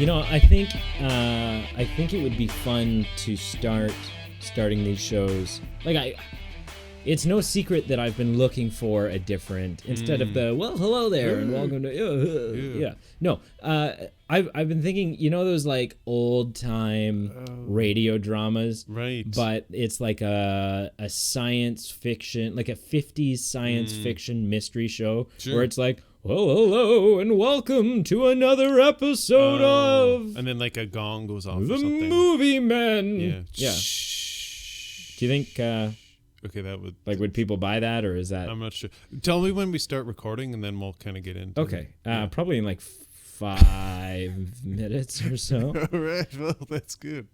I think it would be fun to starting these shows. It's no secret that I've been looking for a different instead of the hello there and welcome to yeah. No, I've been thinking, those like old time radio dramas, right? But it's like a science fiction, like a 50s science fiction mystery show where it's like, well, hello and welcome to another episode of, and then like a gong goes off The or something. Movie Men. Yeah. Do you think? Okay, that would would people buy that, or is that? I'm not sure. Tell me when we start recording, and then we'll kind of get into. Okay, probably in like 5 minutes or so. All right, well, that's good.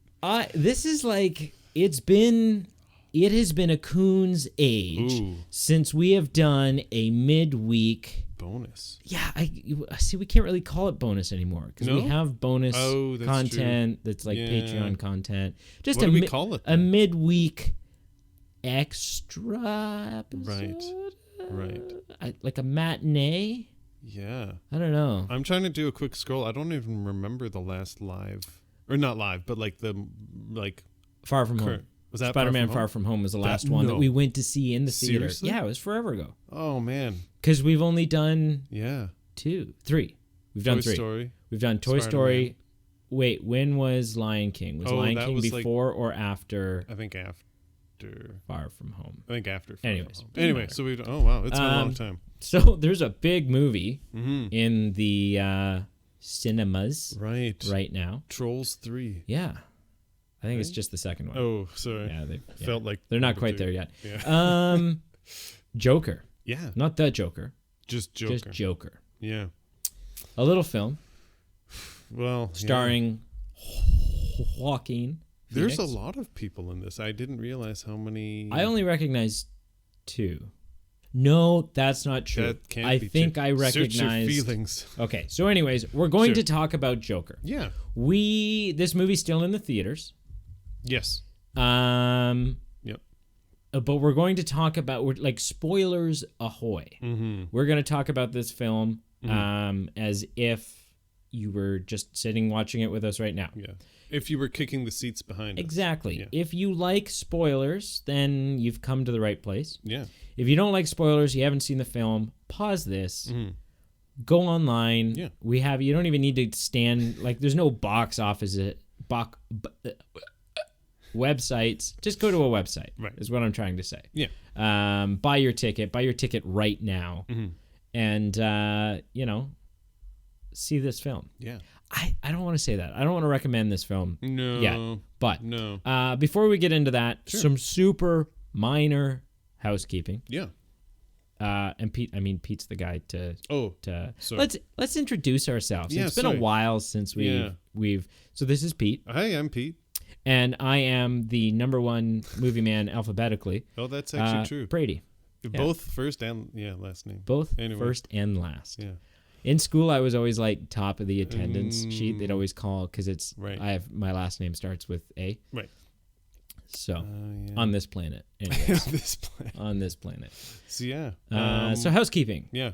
This is like it has been a coon's age since we have done a midweek bonus. Yeah, I see. We can't really call it bonus anymore because we have bonus content that's like Patreon content. Just what do we call it? A midweek extra episode, right? Like a matinee. Yeah, I don't know. I'm trying to do a quick scroll. I don't even remember the last live, or not live, but like Far From Home. Was that Spider-Man Far From Home was the last one that we went to see in the theater. Seriously? Yeah, it was forever ago. Oh man, because we've only done 3. We've done 3. Story. We've done Toy Story. Wait, when was Lion King? Was Lion King before or after? I think after Far From Home. I think after. Anyway, so we've. Oh wow, it's been a long time. So there's a big movie in the cinemas right now. Trolls 3. Yeah. I think it's just the second one. Oh, sorry. Yeah, felt like they're not quite there yet. Yeah. Joker. Yeah. Not the Joker. Just Joker. Just Joker. Yeah. A little film. Well, starring Joaquin Phoenix. There's a lot of people in this. I didn't realize how many. I only recognize 2. No, that's not true. That can't I be think true. I recognize. Search your feelings. Okay, so anyways, we're going to talk about Joker. Yeah. This movie's still in the theaters. Yes. Yep. But we're going to talk about spoilers ahoy. Mm-hmm. We're going to talk about this film as if you were just sitting watching it with us right now. Yeah. If you were kicking the seats behind us. Exactly. Yeah. If you like spoilers, then you've come to the right place. Yeah. If you don't like spoilers, you haven't seen the film, pause this. Go online. Yeah. You don't even need to stand, there's no box office websites. Just go to a website. Right. Is what I'm trying to say. Yeah. Buy your ticket right now. And, see this film. Yeah. I don't want to say that. I don't want to recommend this film. No. Yet. But no. Before we get into that, some super minor housekeeping. Yeah. And Pete's the guy to. Sorry. Let's introduce ourselves. Yeah, it's been a while since we've. So this is Pete. Hi, I'm Pete. And I am the number one movie man alphabetically. Oh, that's actually true. Brady. Both first and last name. Both first and last. Yeah. In school, I was always top of the attendance sheet. They'd always call because it's my last name starts with A. Right. So on this planet, anyways, on this planet. So yeah. So housekeeping. Yeah.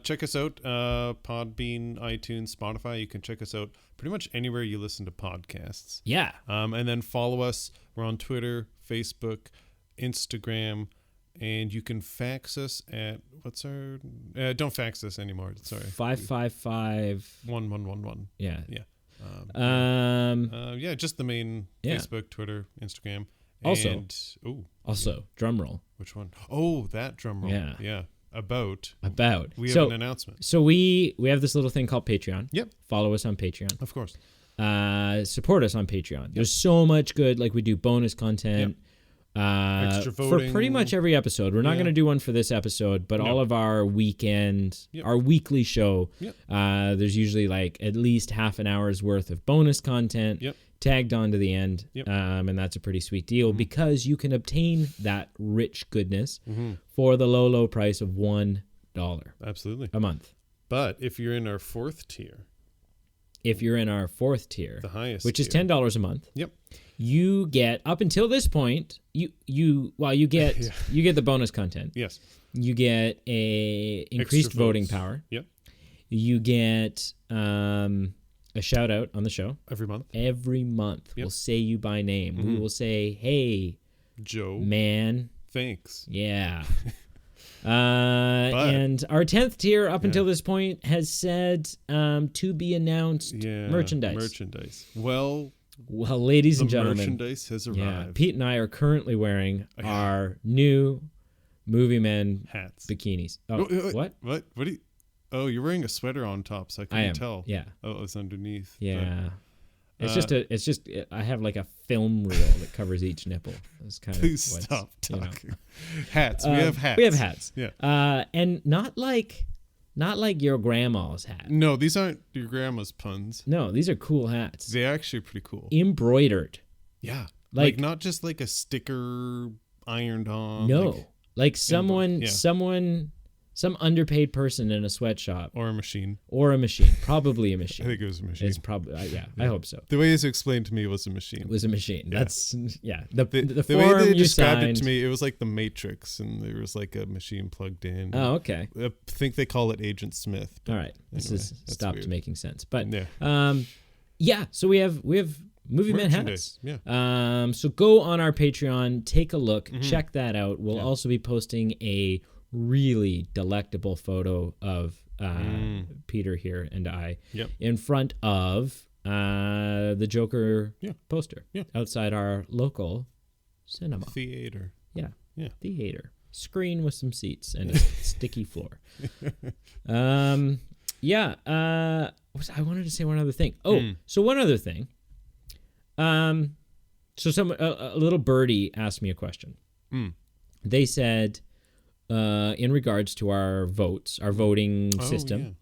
Check us out. Podbean, iTunes, Spotify. You can check us out pretty much anywhere you listen to podcasts. Yeah. And then follow us. We're on Twitter, Facebook, Instagram. And you can fax us at what's our? Don't fax us anymore. Sorry. 555-1111. Yeah. Yeah. Just the main Facebook, Twitter, Instagram. Also, drum roll. Which one? Oh, that drum roll. Yeah. Yeah. About. We have an announcement. So we have this little thing called Patreon. Yep. Follow us on Patreon. Of course. Support us on Patreon. Yep. There's so much good. We do bonus content. Yep. Extra voting. For pretty much every episode. We're not going to do one for this episode, but all of our our weekly show, there's usually at least half an hour's worth of bonus content tagged on to the end. And that's a pretty sweet deal because you can obtain that rich goodness for the low price of $1 absolutely a month. But if you're in our fourth tier, the highest, which is $10 a month. Yep. You get up until this point. You get the bonus content. Yes. You get a increased voting power. Yep. You get a shout out on the show every month. Every month, we'll say you by name. We will say, "Hey, Joe, man, thanks." Yeah. And our 10th tier up until this point has said to be announced merchandise. Well, ladies and gentlemen, merchandise has arrived. Yeah, Pete and I are currently wearing our new Movie Men hats, bikinis. Oh, what? What do you? Oh, you're wearing a sweater on top, so I couldn't tell. Yeah. Oh, it's underneath. Yeah. I have like a film reel that covers each nipple. It's kind of Please stop talking. Hats. We have hats. We have hats. Yeah. And not like your grandma's hat. No, these aren't your grandma's puns. No, these are cool hats. They're actually pretty cool. Embroidered. Yeah. Like not just like a sticker ironed on. No. Like someone some underpaid person in a sweatshop. Or a machine. Probably a machine. I think it was a machine. It's probably, I hope so. The way it was explained to me was a machine. It was a machine. Yeah. That's, The way form they you described signed, it to me, it was like the Matrix, and there was like a machine plugged in. Oh, okay. I think they call it Agent Smith. All right. This is stopped weird. Making sense. But, yeah. So we have Movie Men hats. Yeah. So go on our Patreon, take a look, check that out. We'll also be posting a really delectable photo of Peter here and I in front of the Joker poster outside our local cinema. Theater. Yeah. Theater. Screen with some seats and a sticky floor. I wanted to say one other thing. So one other thing. So a little birdie asked me a question. They said, in regards to our voting system,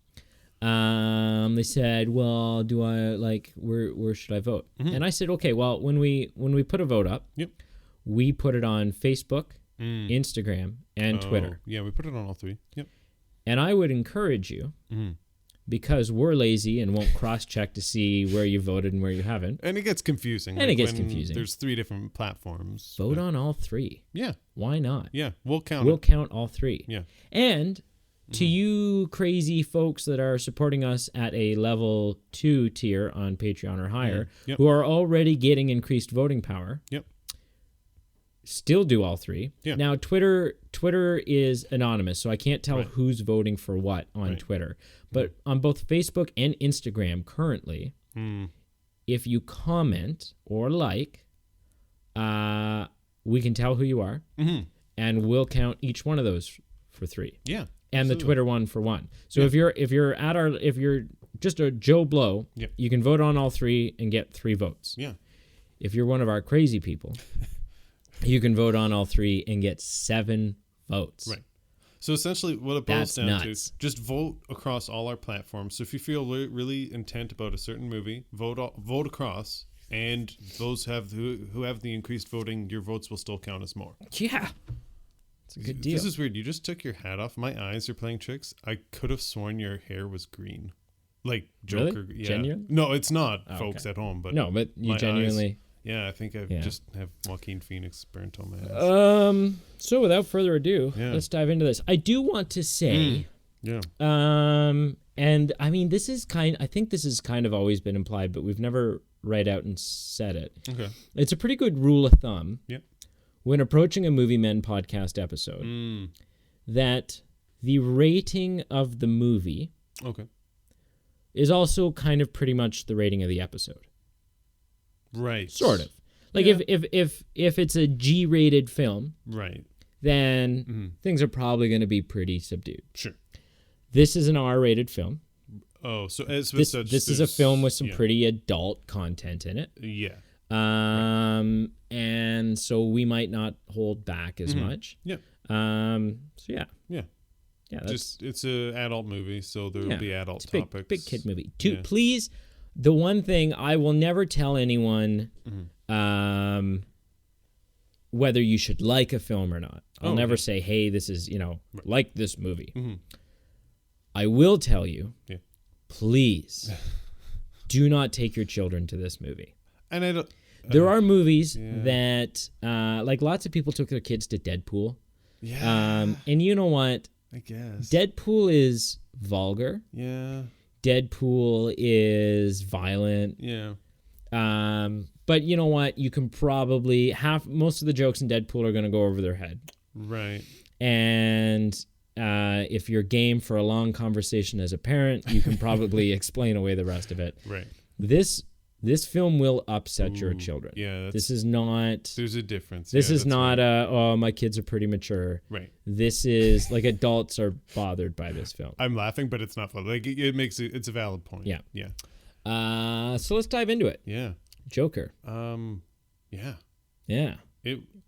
they said, well, do I where should I vote? And I said, okay, well, when we put a vote up, we put it on Facebook, Instagram, and Twitter. Yeah, we put it on all three. Yep. And I would encourage you, because we're lazy and won't cross-check to see where you voted and where you haven't. And it gets confusing. There's 3 different platforms. Vote on all 3. Yeah. Why not? Yeah, we'll count all 3. Yeah. And to you crazy folks that are supporting us at a level 2 tier on Patreon or higher, who are already getting increased voting power, still do all 3. Yeah. Now, Twitter is anonymous, so I can't tell who's voting for what on Twitter. But on both Facebook and Instagram currently, if you comment or like, we can tell who you are, and we'll count each one of those for 3. Yeah. And absolutely. The Twitter one for 1. So if you're just a Joe Blow, you can vote on all 3 and get 3 votes. Yeah. If you're one of our crazy people, you can vote on all 3 and get 7 votes. Right. So essentially what it boils down to is just vote across all our platforms. So if you feel really intent about a certain movie, vote across, and those who have the increased voting, your votes will still count as more. Yeah. It's a good deal. This is weird. You just took your hat off. My eyes are playing tricks. I could have sworn your hair was green. Like Joker. Really? Yeah. Genuine? No, it's not, folks at home. But no, but you genuinely... Eyes, yeah, I think I just have Joaquin Phoenix burnt on my eyes. So without further ado, let's dive into this. I do want to say, and I mean, I think this has kind of always been implied, but we've never right out and said it. Okay. It's a pretty good rule of thumb. Yep. When approaching a Movie Men podcast episode, that the rating of the movie is also kind of pretty much the rating of the episode. Right. Sort of. Like if it's a G-rated film, right, then things are probably going to be pretty subdued. Sure. This is an R-rated film. Oh, so as this is a film with some pretty adult content in it. Yeah. And so we might not hold back as much. Yeah. So yeah. Yeah. Yeah. It's an adult movie, so there will be adult topics. Big kid movie. Please. The one thing I will never tell anyone whether you should like a film or not. I'll never say, hey, this is, like this movie. I will tell you, please do not take your children to this movie. And there are movies that, like lots of people took their kids to Deadpool. Yeah. And you know what? I guess. Deadpool is vulgar. Yeah. Deadpool is violent. Yeah. But you know what? You can probably most of the jokes in Deadpool are going to go over their head. Right. And if you're game for a long conversation as a parent, you can probably explain away the rest of it. Right. This film will upset your children. Yeah. This is not. There's a difference. This is not my kids are pretty mature. Right. This is like adults are bothered by this film. I'm laughing, but it's not fun. Like it's a valid point. Yeah. Yeah. So let's dive into it. Yeah. Joker. Yeah. Yeah.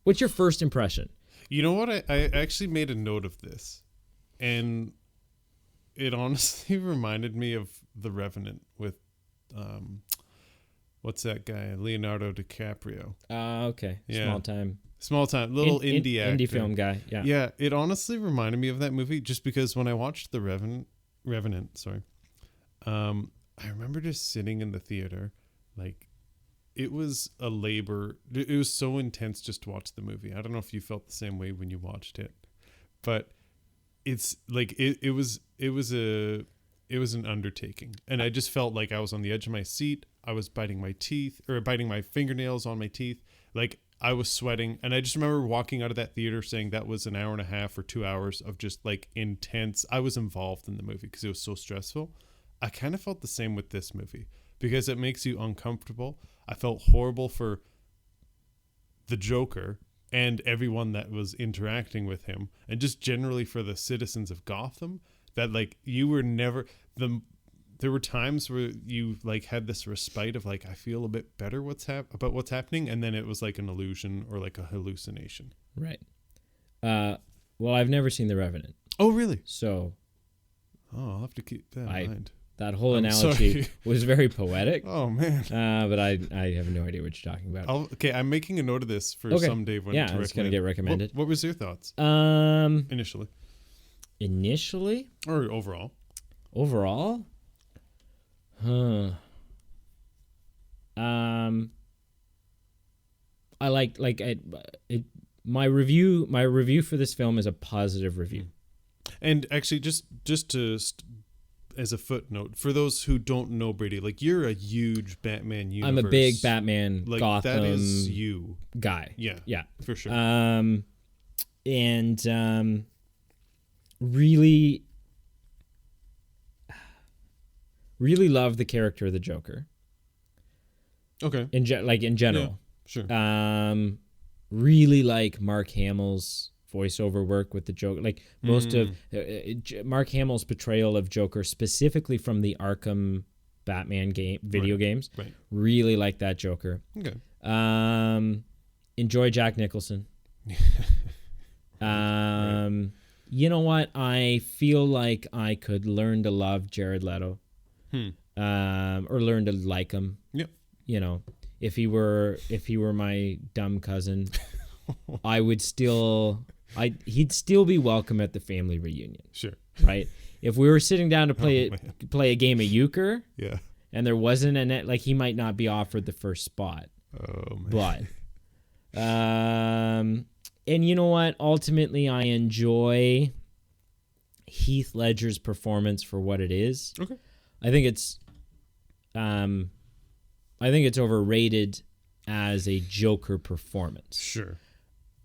What's your first impression? You know what? I actually made a note of this, and it honestly reminded me of The Revenant with, what's that guy? Leonardo DiCaprio. Okay. Yeah. Small time. Little indie actor. Indie film guy. Yeah. Yeah. It honestly reminded me of that movie just because when I watched The Revenant, I remember just sitting in the theater, like, it was a labor. It was so intense just to watch the movie. I don't know if you felt the same way when you watched it, but it's like it was an undertaking, and I just felt like I was on the edge of my seat. I was biting my fingernails on my teeth. Like, I was sweating, and I just remember walking out of that theater saying that was an hour and a half or 2 hours of just like intense. I was involved in the movie because it was so stressful. I kind of felt the same with this movie because it makes you uncomfortable. I felt horrible for the Joker and everyone that was interacting with him, and just generally for the citizens of Gotham, that like you were never there were times where you like had this respite of like, I feel a bit better about what's happening, and then it was like an illusion or like a hallucination. Right. Well, I've never seen The Revenant. Oh, really? So I'll have to keep that in mind. That whole analogy was very poetic. Oh, man. But I have no idea what you're talking about. Okay, I'm making a note of this for someday when it's going to get recommended. What was your thoughts? Initially? Or overall? Overall? I like my review for this film is a positive review. And actually, just to as a footnote, for those who don't know Brady, like, you're a huge Batman universe. I'm a big Batman, like, Gotham. That is you guy. Yeah, for sure. Really love the character of the Joker. Okay. In general. Yeah, sure. Really like Mark Hamill's voiceover work with the Joker. Like, most of Mark Hamill's portrayal of Joker, specifically from the Arkham Batman video games. Right. Really like that Joker. Okay. Enjoy Jack Nicholson. Right. You know what? I feel like I could learn to love Jared Leto. Or learn to like him. Yep. You know, if he were my dumb cousin, he'd still be welcome at the family reunion. Sure. Right? If we were sitting down to play a game of euchre, yeah, and there wasn't a net, like, he might not be offered the first spot. Oh, man. But and you know what? Ultimately, I enjoy Heath Ledger's performance for what it is. Okay. I think it's overrated as a Joker performance. Sure.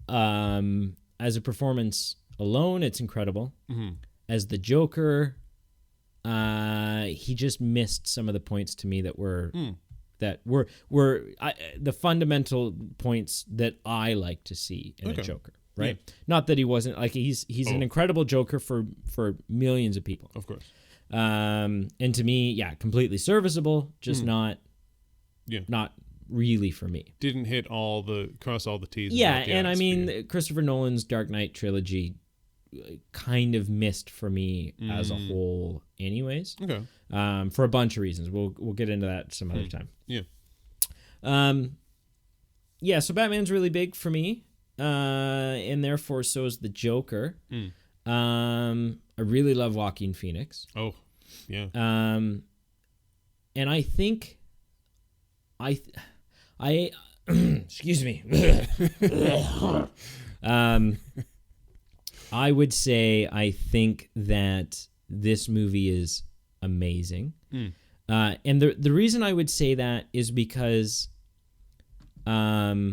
As a performance alone, it's incredible. Mm-hmm. As the Joker, he just missed some of the points to me that were the fundamental points that I like to see in a Joker. Right? Yeah. Not that he wasn't, like, he's an incredible Joker for millions of people. Of course. And to me, completely serviceable, just not really for me. Didn't hit cross all the T's. Yeah, and I mean, Christopher Nolan's Dark Knight trilogy kind of missed for me as a whole anyways. Okay. For a bunch of reasons. We'll get into that some other time. Yeah. So Batman's really big for me. And therefore so is the Joker. I really love Joaquin Phoenix. Oh, yeah. And I think I excuse me. I would say I think that this movie is amazing. And the reason I would say that is because, not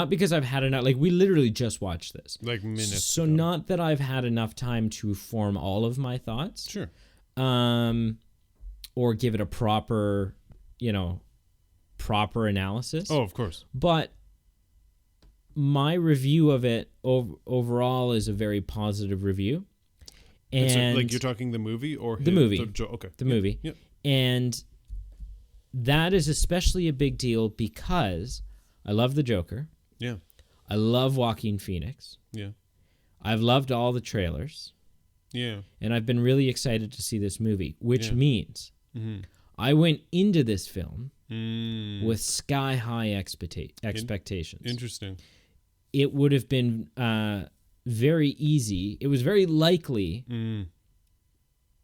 because I've had enough, like we literally just watched this. Like minutes. So ago. not that I've had enough time to form all of my thoughts. Sure. Or give it a proper analysis. Oh, of course. But my review of it overall is a very positive review. And so, like, you're talking the movie or the movie? Okay, the movie. Yep. And that is especially a big deal because I love the Joker. Yeah. I love Joaquin Phoenix. Yeah. I've loved all the trailers. Yeah. And I've been really excited to see this movie, which means I went into this film with sky-high expectations. Interesting. It would have been very easy. It was very likely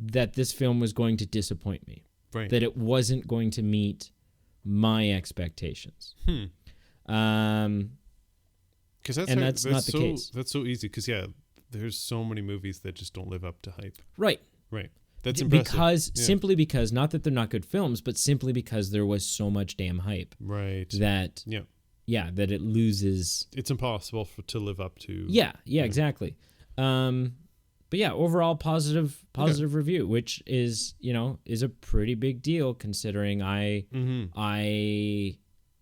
that this film was going to disappoint me. Right. That it wasn't going to meet my expectations. Because that's not the case. That's so easy. Because there's so many movies that just don't live up to hype. Right. That's impressive. Simply because, not that they're not good films, but simply because there was so much damn hype. Right. That that it loses. It's impossible to live up to. Yeah, exactly. But yeah, overall positive review, which is a pretty big deal considering I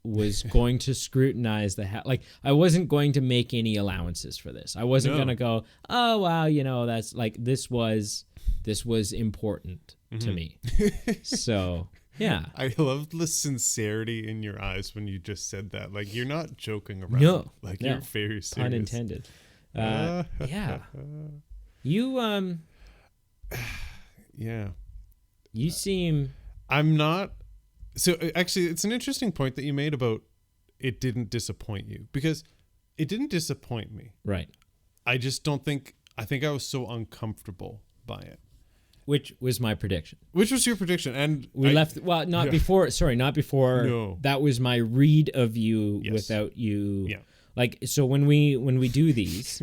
was going to scrutinize like I wasn't going to make any allowances for this. I wasn't going to go, oh wow, that's like this was important to me. So yeah, I love the sincerity in your eyes when you just said that. Like you're not joking around. No, like you're very serious. Pun intended. Yeah. You yeah. You seem. I'm not. So actually, it's an interesting point that you made about it didn't disappoint you, because it didn't disappoint me. Right. I just don't think. I think I was so uncomfortable by it. Which was my prediction. Which was your prediction? And we left. Well, not before. Sorry, not before. No. That was my read of you without you. Yeah. Like, so when we do these,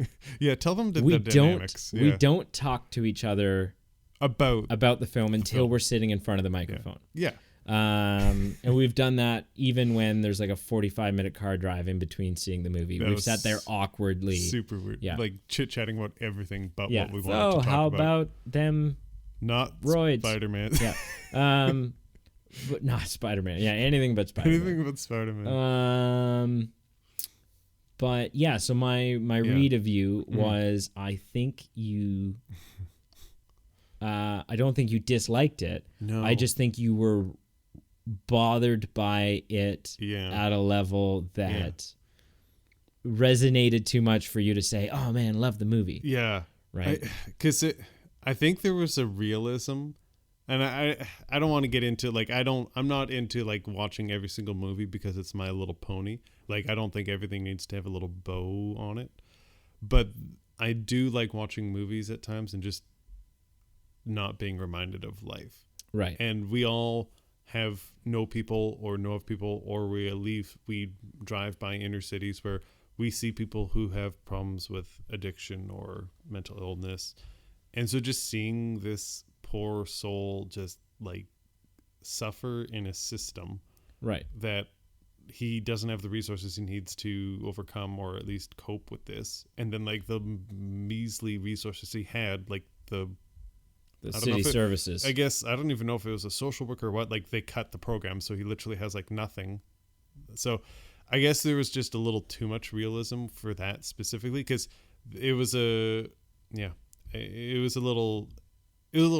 tell them the dynamics. We don't talk to each other about the film until we're sitting in front of the microphone. Yeah. And we've done that even when there's like a 45-minute car drive in between seeing the movie. We've sat there awkwardly. Super weird. Yeah. Like chit-chatting about everything but what we wanted to talk about. So how about them not roids? Spider-Man. Yeah. But not Spider-Man. Yeah, anything but Spider-Man. Anything but Spider-Man. But yeah, so my read of you was, I think you I don't think you disliked it. No. I just think you were bothered by it at a level that resonated too much for you to say, oh man, love the movie. Yeah. Right. Because I think there was a realism, and I don't want to get into like, I'm not into like watching every single movie because it's My Little Pony. Like, I don't think everything needs to have a little bow on it, but I do like watching movies at times and just not being reminded of life. Right. And we all know people or know of people, or we drive by inner cities where we see people who have problems with addiction or mental illness. And so just seeing this poor soul just like suffer in a system, right, that he doesn't have the resources he needs to overcome or at least cope with this. And then like the measly resources he had, like the city services. I guess I don't even know if it was a social worker or what. Like they cut the program, so he literally has like nothing. So I guess there was just a little too much realism for that specifically, because it was a little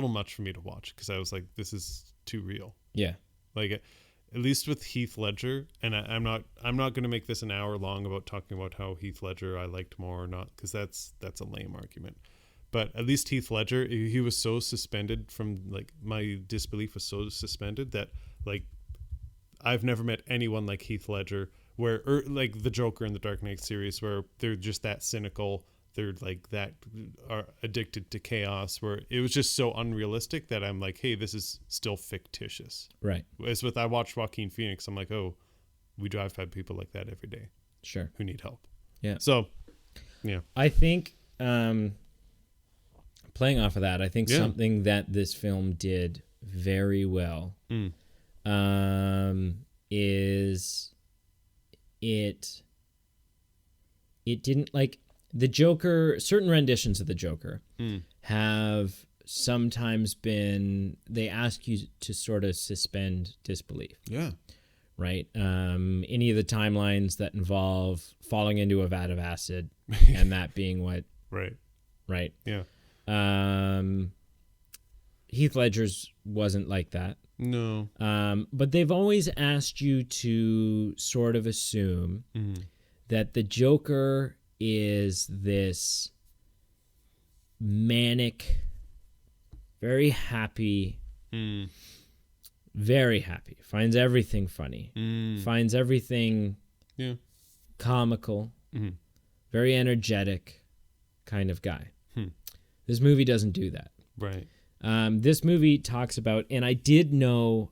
much for me to watch, because I was like, this is too real. Yeah. Like at least with Heath Ledger, and I'm not going to make this an hour long about talking about how Heath Ledger I liked more or not, because that's a lame argument. But at least Heath Ledger, he was so suspended from, like, my disbelief was so suspended that, like, I've never met anyone like Heath Ledger, like the Joker in the Dark Knight series, where they're just that cynical, they're like that are addicted to chaos, where it was just so unrealistic that I'm like, hey, this is still fictitious. Right. As with, I watched Joaquin Phoenix, I'm like, oh, we drive by people like that every day. Sure. Who need help. Yeah. So, yeah. I think, playing off of that, I think something that this film did very well is it didn't, like, the Joker, certain renditions of the Joker have sometimes been, they ask you to sort of suspend disbelief. Yeah. Right? Any of the timelines that involve falling into a vat of acid and that being what... Right? Yeah. Heath Ledger's wasn't like that. No. But they've always asked you to sort of assume that the Joker is this manic, very happy, finds everything funny, finds everything comical, very energetic kind of guy. This movie doesn't do that. Right. This movie talks about, and I did know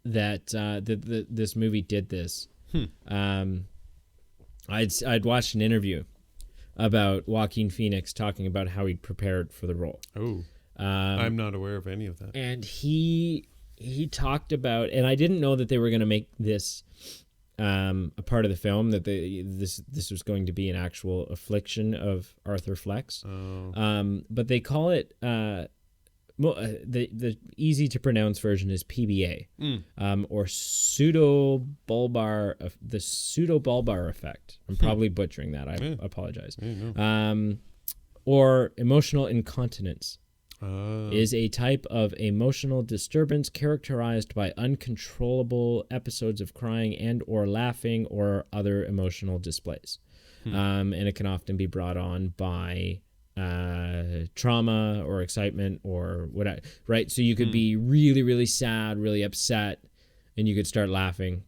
that this movie did this. I'd watched an interview about Joaquin Phoenix talking about how he prepared for the role. Oh, I'm not aware of any of that. And he talked about, and I didn't know that they were going to make this a part of the film, that this was going to be an actual affliction of Arthur Fleck's. But they call it the easy to pronounce version is PBA, or pseudobulbar effect. I'm probably butchering that. I apologize. No. Or emotional incontinence. Is a type of emotional disturbance characterized by uncontrollable episodes of crying and or laughing or other emotional displays. And it can often be brought on by trauma or excitement or whatever, right? So you could be really, really sad, really upset, and you could start laughing.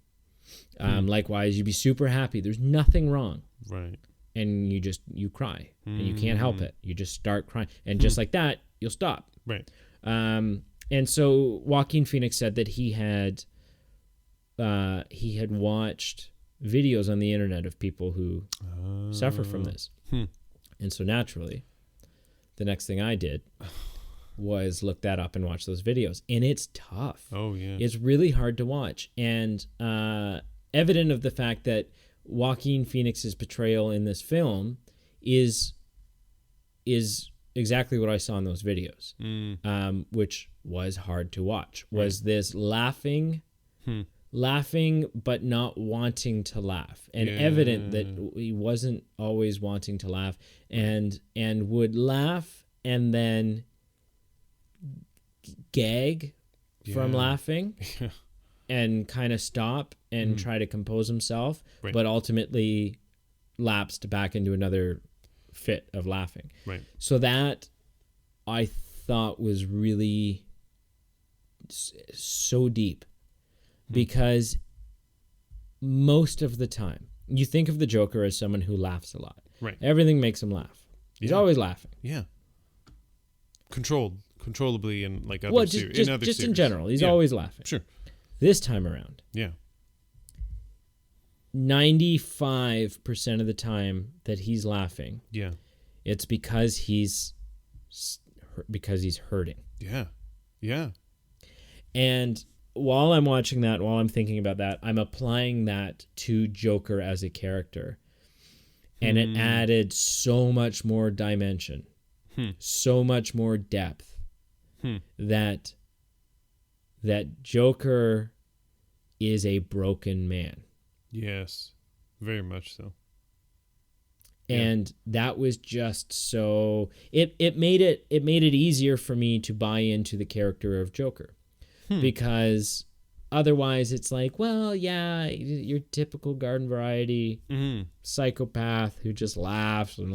Likewise, you'd be super happy. There's nothing wrong. Right. And you cry, and you can't help it. You just start crying. And just like that, you'll stop. Right. And so Joaquin Phoenix said that he had watched videos on the internet of people who suffer from this. And so naturally, the next thing I did was look that up and watch those videos. And it's tough. Oh, yeah. It's really hard to watch. And evident of the fact that Joaquin Phoenix's portrayal in this film is exactly what I saw in those videos, which was hard to watch. Was this laughing but not wanting to laugh, and evident that he wasn't always wanting to laugh, and would laugh and then gag from laughing. And kind of stop and try to compose himself, but ultimately lapsed back into another fit of laughing. Right. So that I thought was really so deep, because most of the time you think of the Joker as someone who laughs a lot. Right. Everything makes him laugh. He's always laughing. Yeah. Controllably, and like other series. Just in general, he's always laughing. Sure. This time around, 95% of the time that he's laughing, it's because he's hurting. Yeah. And while I'm watching that, while I'm thinking about that, I'm applying that to Joker as a character, and it added so much more dimension, so much more depth, that Joker is a broken man. Yes, very much so. And that was just so it made it easier for me to buy into the character of Joker, because otherwise it's like, well, yeah, your typical garden variety psychopath who just laughs and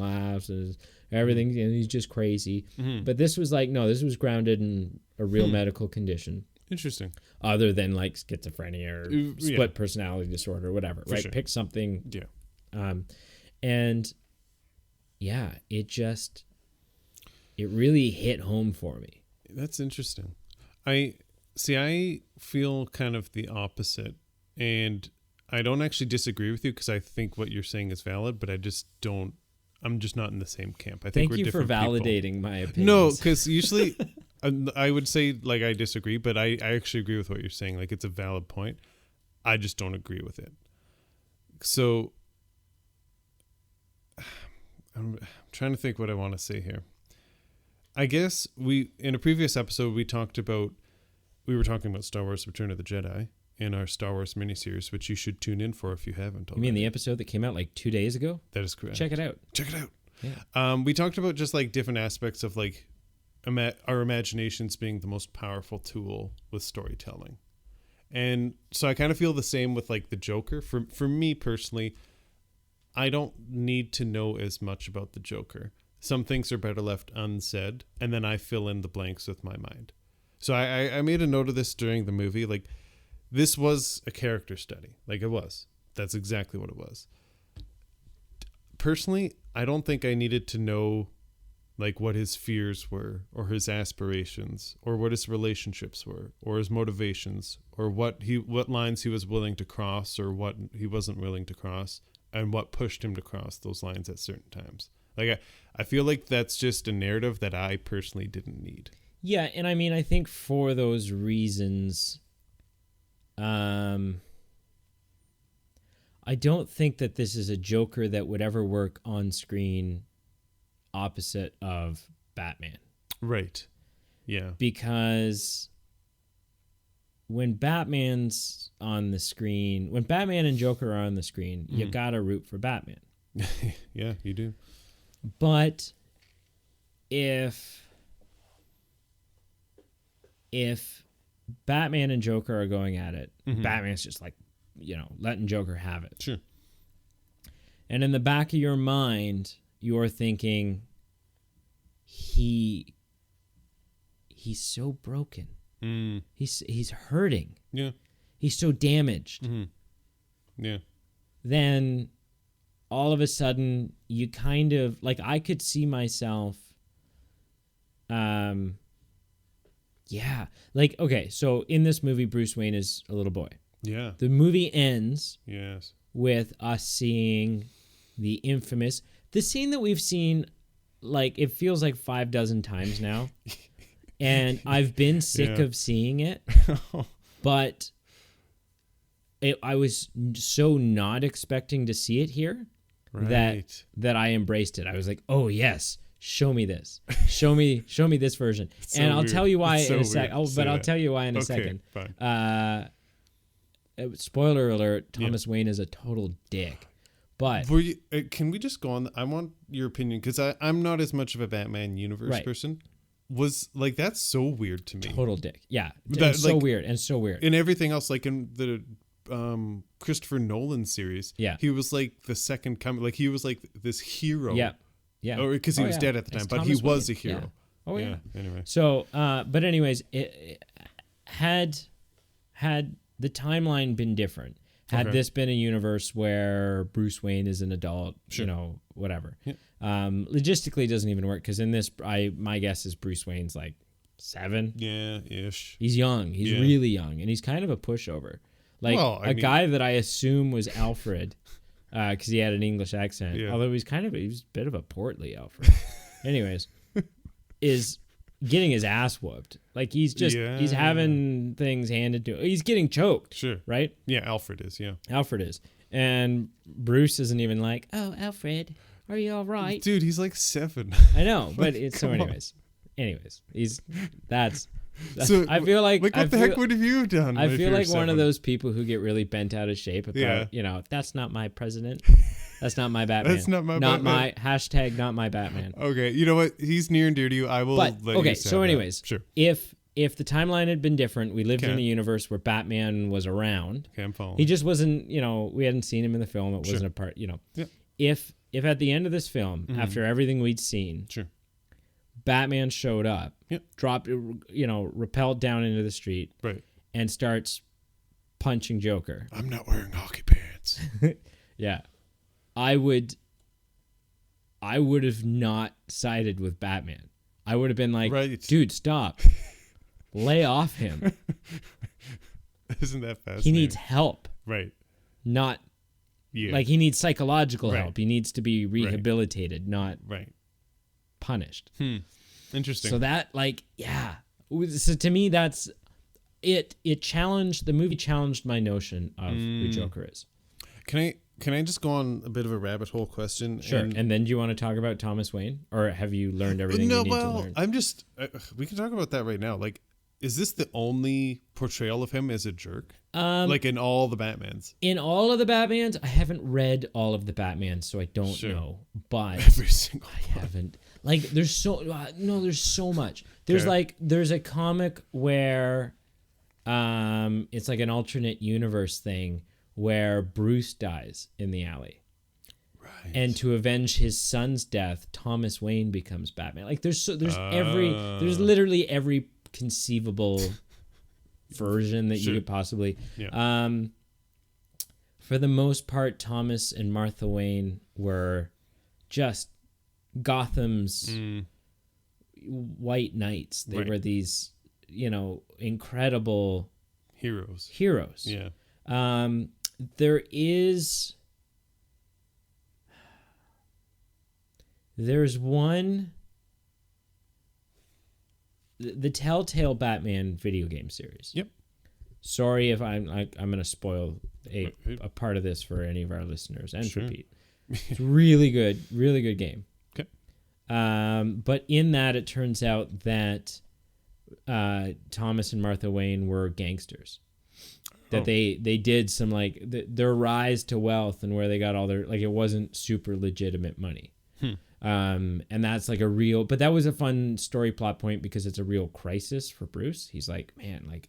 everything, and he's just crazy. But this was like, no, this was grounded in a real medical condition. Interesting. Other than like schizophrenia or split personality disorder or whatever, right? Sure. Pick something. Yeah. And yeah, it really hit home for me. That's interesting. I feel kind of the opposite, and I don't actually disagree with you, because I think what you're saying is valid, but I just don't I'm just not in the same camp. I think we're different. Thank you for validating people. My opinions. No, because usually I would say like I disagree, but I actually agree with what you're saying. Like it's a valid point. I just don't agree with it. So I'm trying to think what I want to say here. I guess in a previous episode we were talking about Star Wars Return of the Jedi in our Star Wars miniseries, which you should tune in for if you haven't already. You mean the episode that came out like 2 days ago? That is correct. Check it out. Yeah. We talked about just like different aspects of like our imaginations being the most powerful tool with storytelling. And so I kind of feel the same with like the Joker. For me personally, I don't need to know as much about the Joker. Some things are better left unsaid, and then I fill in the blanks with my mind. So I made a note of this during the movie. Like, this was a character study. Like, it was. That's exactly what it was. Personally, I don't think I needed to know, like, what his fears were, or his aspirations, or what his relationships were, or his motivations, or what lines he was willing to cross, or what he wasn't willing to cross, and what pushed him to cross those lines at certain times. Like, I feel like that's just a narrative that I personally didn't need. Yeah, and I mean, I think for those reasons, I don't think that this is a Joker that would ever work on screen opposite of Batman. Right. Yeah. Because when Batman's on the screen, when Batman and Joker are on the screen, you gotta root for Batman. Yeah, you do. But if Batman and Joker are going at it, Batman's just like, letting Joker have it. Sure. And in the back of your mind, you're thinking, he's so broken. He's hurting. Yeah. He's so damaged. Yeah. Then all of a sudden you kind of like, I could see myself like, okay, so in this movie Bruce Wayne is a little boy. Yeah. The movie ends yes with us seeing the scene that we've seen, like, it feels like 5 dozen times now. And I've been sick of seeing it. But I was so not expecting to see it here that I embraced it. I was like, oh yes, show me this. Show me this version. So and I'll tell you why in a sec. I'll tell you why in a second. Fine. Spoiler alert, Thomas Wayne is a total dick. But can we just go on? I want your opinion, because I'm not as much of a Batman universe person. Was like, that's so weird to me. Total dick. Yeah. That's so weird. And everything else, like in the Christopher Nolan series, he was like the second coming. Like, he was like this hero. Yeah. Yeah. Because he was dead at the time, but Thomas he was Wayne. A hero. Yeah. Oh yeah. Anyway. So, but anyways, it had the timeline been different, had this been a universe where Bruce Wayne is an adult, whatever. Yeah. Logistically, it doesn't even work, because in this, my guess is Bruce Wayne's like 7. Yeah, ish. He's young. He's really young, and he's kind of a pushover. Like, guy that I assume was Alfred, because he had an English accent. Yeah. Although he was a bit of a portly Alfred. Anyways, is getting his ass whooped. Like, he's having things handed to him. He's getting choked. Sure. Right? Yeah, Alfred is. And Bruce isn't even like, oh, Alfred, are you all right? Dude, he's like 7. I know, but anyways, so I feel like what the heck would have you done? I feel like 7? One of those people who get really bent out of shape about, that's not my president. That's not my Batman. That's not my Batman. My hashtag not my Batman. Okay, you know what? He's near and dear to you. I will let you say so anyways, sure. If the timeline had been different, we lived in a universe where Batman was around. Okay, I'm following. He just wasn't, we hadn't seen him in the film. It wasn't a part, Yeah. If at the end of this film, after everything we'd seen, Batman showed up, dropped, rappelled down into the street, and starts punching Joker. I'm not wearing hockey pants. Yeah. I would have not sided with Batman. I would have been like, dude, stop. Lay off him. Isn't that fascinating? He needs help. Right. Not Like he needs psychological help. He needs to be rehabilitated, not punished. Interesting. So that so to me that's it challenged, the movie challenged my notion of who Joker is. Can I just go on a bit of a rabbit hole question? Sure. And then do you want to talk about Thomas Wayne, or have you learned everything you need to learn? I'm just we can talk about that right now. Like, is this the only portrayal of him as a jerk? Like in all the Batmans? In all of the Batmans, I haven't read all of the Batmans, so I don't know. But every single one. I haven't. Like, there's so much. There's a comic where it's like an alternate universe thing where Bruce dies in the alley. Right. And to avenge his son's death, Thomas Wayne becomes Batman. Like there's literally every conceivable version that you could possibly. Yeah. For the most part, Thomas and Martha Wayne were just Gotham's white knights. They were these, incredible heroes. Yeah. There's one, the Telltale Batman video game series. Yep. Sorry if I'm going to spoil a part of this for any of our listeners and for Pete. It's really good game. Okay. But in that, it turns out that Thomas and Martha Wayne were gangsters. That they did some their rise to wealth and where they got all their, it wasn't super legitimate money. And that's like a real, but that was a fun story plot point because it's a real crisis for Bruce. He's like, man,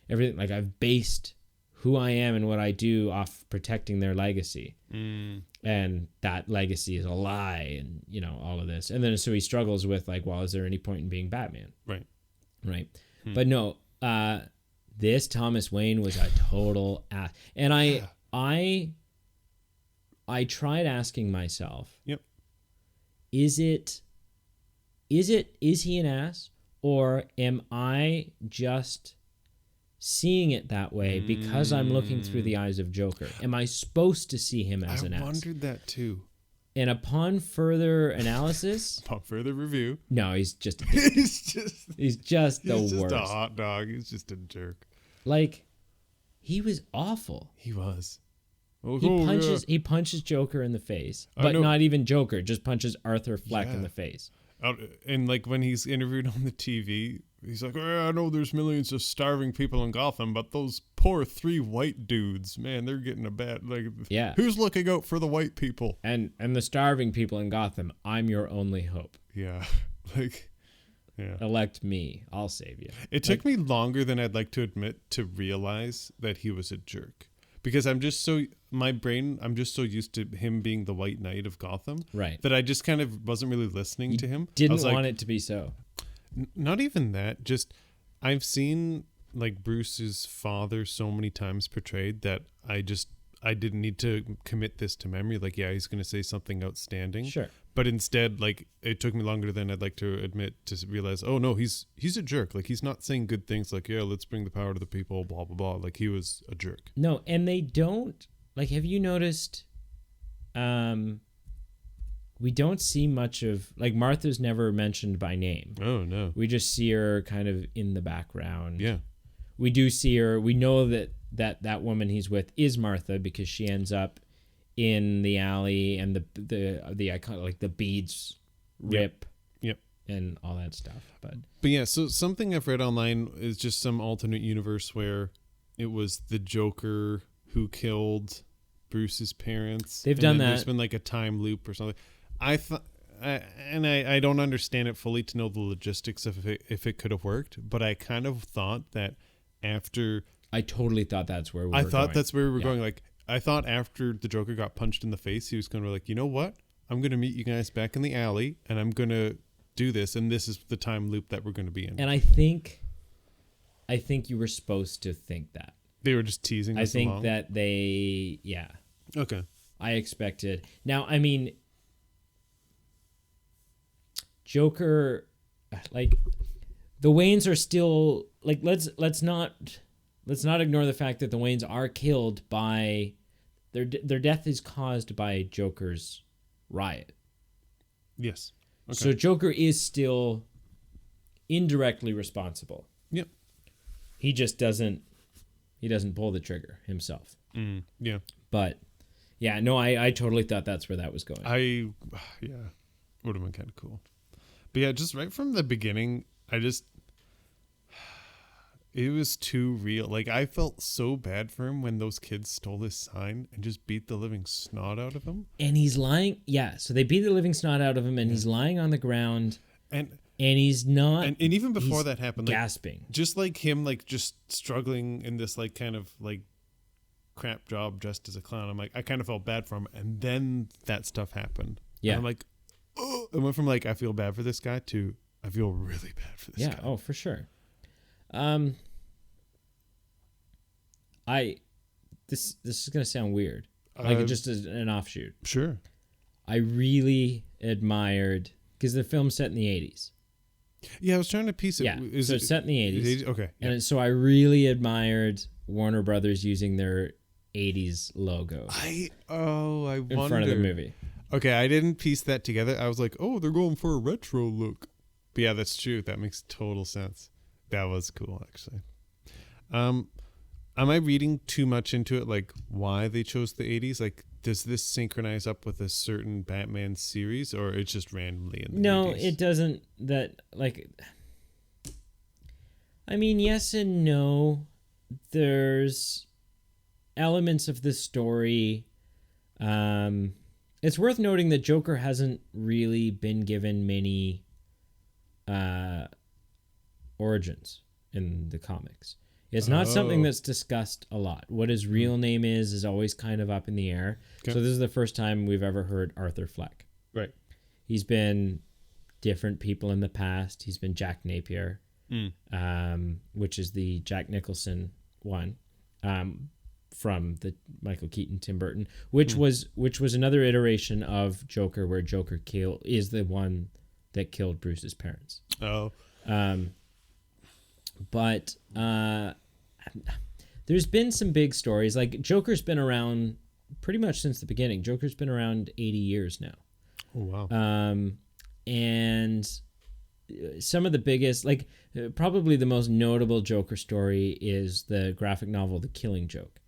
everything, I've based who I am and what I do off protecting their legacy. And that legacy is a lie and, all of this. And then so he struggles with is there any point in being Batman? Right. But no, this Thomas Wayne was a total ass. And I tried asking myself, is he an ass, or am I just seeing it that way because I'm looking through the eyes of Joker? Am I supposed to see him as an ass? I wondered that too. And upon further analysis, upon further review, no, he's just he's just the worst. He's just a hot dog. He's just a jerk. He was awful. He was. He punches Joker in the face, but not even Joker, just punches Arthur Fleck in the face. And when he's interviewed on the TV, he's like, I know there's millions of starving people in Gotham, but those poor 3 white dudes, man, they're getting a bad, who's looking out for the white people? And the starving people in Gotham, I'm your only hope. Yeah. Elect me, I'll save you. It took me longer than I'd like to admit to realize that he was a jerk. Because I'm just so used to him being the White Knight of Gotham, that I just kind of wasn't really listening to him. Didn't want it to be so. Not even that. Just I've seen Bruce's father so many times portrayed that I didn't need to commit this to memory. He's going to say something outstanding. Sure. But instead, it took me longer than I'd like to admit to realize, oh no, he's a jerk. He's not saying good things let's bring the power to the people, blah, blah, blah. He was a jerk. No, and they don't, have you noticed, we don't see much of, Martha's never mentioned by name. Oh, no. We just see her kind of in the background. Yeah. We do see her, we know that woman he's with is Martha because she ends up in the alley and the icon, the beads rip and all that stuff. But yeah, so something I've read online is just some alternate universe where it was the Joker who killed Bruce's parents. They've done that. There's been a time loop or something. I don't understand it fully to know the logistics of if it could have worked, but I kind of thought that after I totally thought that's where we were going. That's where we were going. I thought after the Joker got punched in the face, he was going to be you know what? I'm going to meet you guys back in the alley, and I'm going to do this, and this is the time loop that we're going to be in. And I think you were supposed to think that. They were just teasing us along? I think that they, Okay. I expected. Now, I mean, Joker, the Waynes are still, let's not ignore the fact that the Waynes are killed by their death is caused by Joker's riot. Yes. Okay. So Joker is still indirectly responsible. Yep. He just doesn't pull the trigger himself. Yeah. But yeah, no, I totally thought that's where that was going. Would have been kind of cool. But yeah, just right from the beginning, it was too real. Like, I felt so bad for him when those kids stole his sign and just beat the living snot out of him. And he's lying. Yeah, so they beat the living snot out of him, and he's lying on the ground. And he's not. And even before that happened, like, gasping. Just like him, like, just struggling in this, like, kind of, like, crap job dressed as a clown. I'm like, I kind of felt bad for him. And then that stuff happened. Yeah. And I'm like, oh. It went from, like, I feel bad for this guy to I feel really bad for this guy. Yeah, oh, for sure. This is gonna sound weird, like just as an offshoot. Sure. I really admired, because the film's set in the 80s. Yeah, I was trying to piece it. Yeah, so it's set in the 80s. Okay. Yeah. And so I really admired Warner Brothers using their 80s logo I in front of the movie. Okay, I didn't piece that together. I was like, oh, they're going for a retro look. But yeah, that's true. That makes total sense. That was cool, actually. Am I reading too much into it, like why they chose the 80s? Like, does this synchronize up with a certain Batman series, or it's just randomly in the 80s? It doesn't. That, like, I mean, yes and no. There's elements of the story. It's worth noting that Joker hasn't really been given many origins in the comics. It's not something that's discussed a lot. What his real name is always kind of up in the air. Okay. So this is the first time we've ever heard Arthur Fleck. Right. He's been different people in the past. He's been Jack Napier, which is the Jack Nicholson one, from the Michael Keaton, Tim Burton, which was another iteration of Joker, where Joker is the one that killed Bruce's parents. Oh. But there's been some big stories. Like, Joker's been around pretty much since the beginning. Joker's been around 80 years now. Oh, wow. And some of the biggest, like, probably the most notable Joker story is the graphic novel The Killing Joke.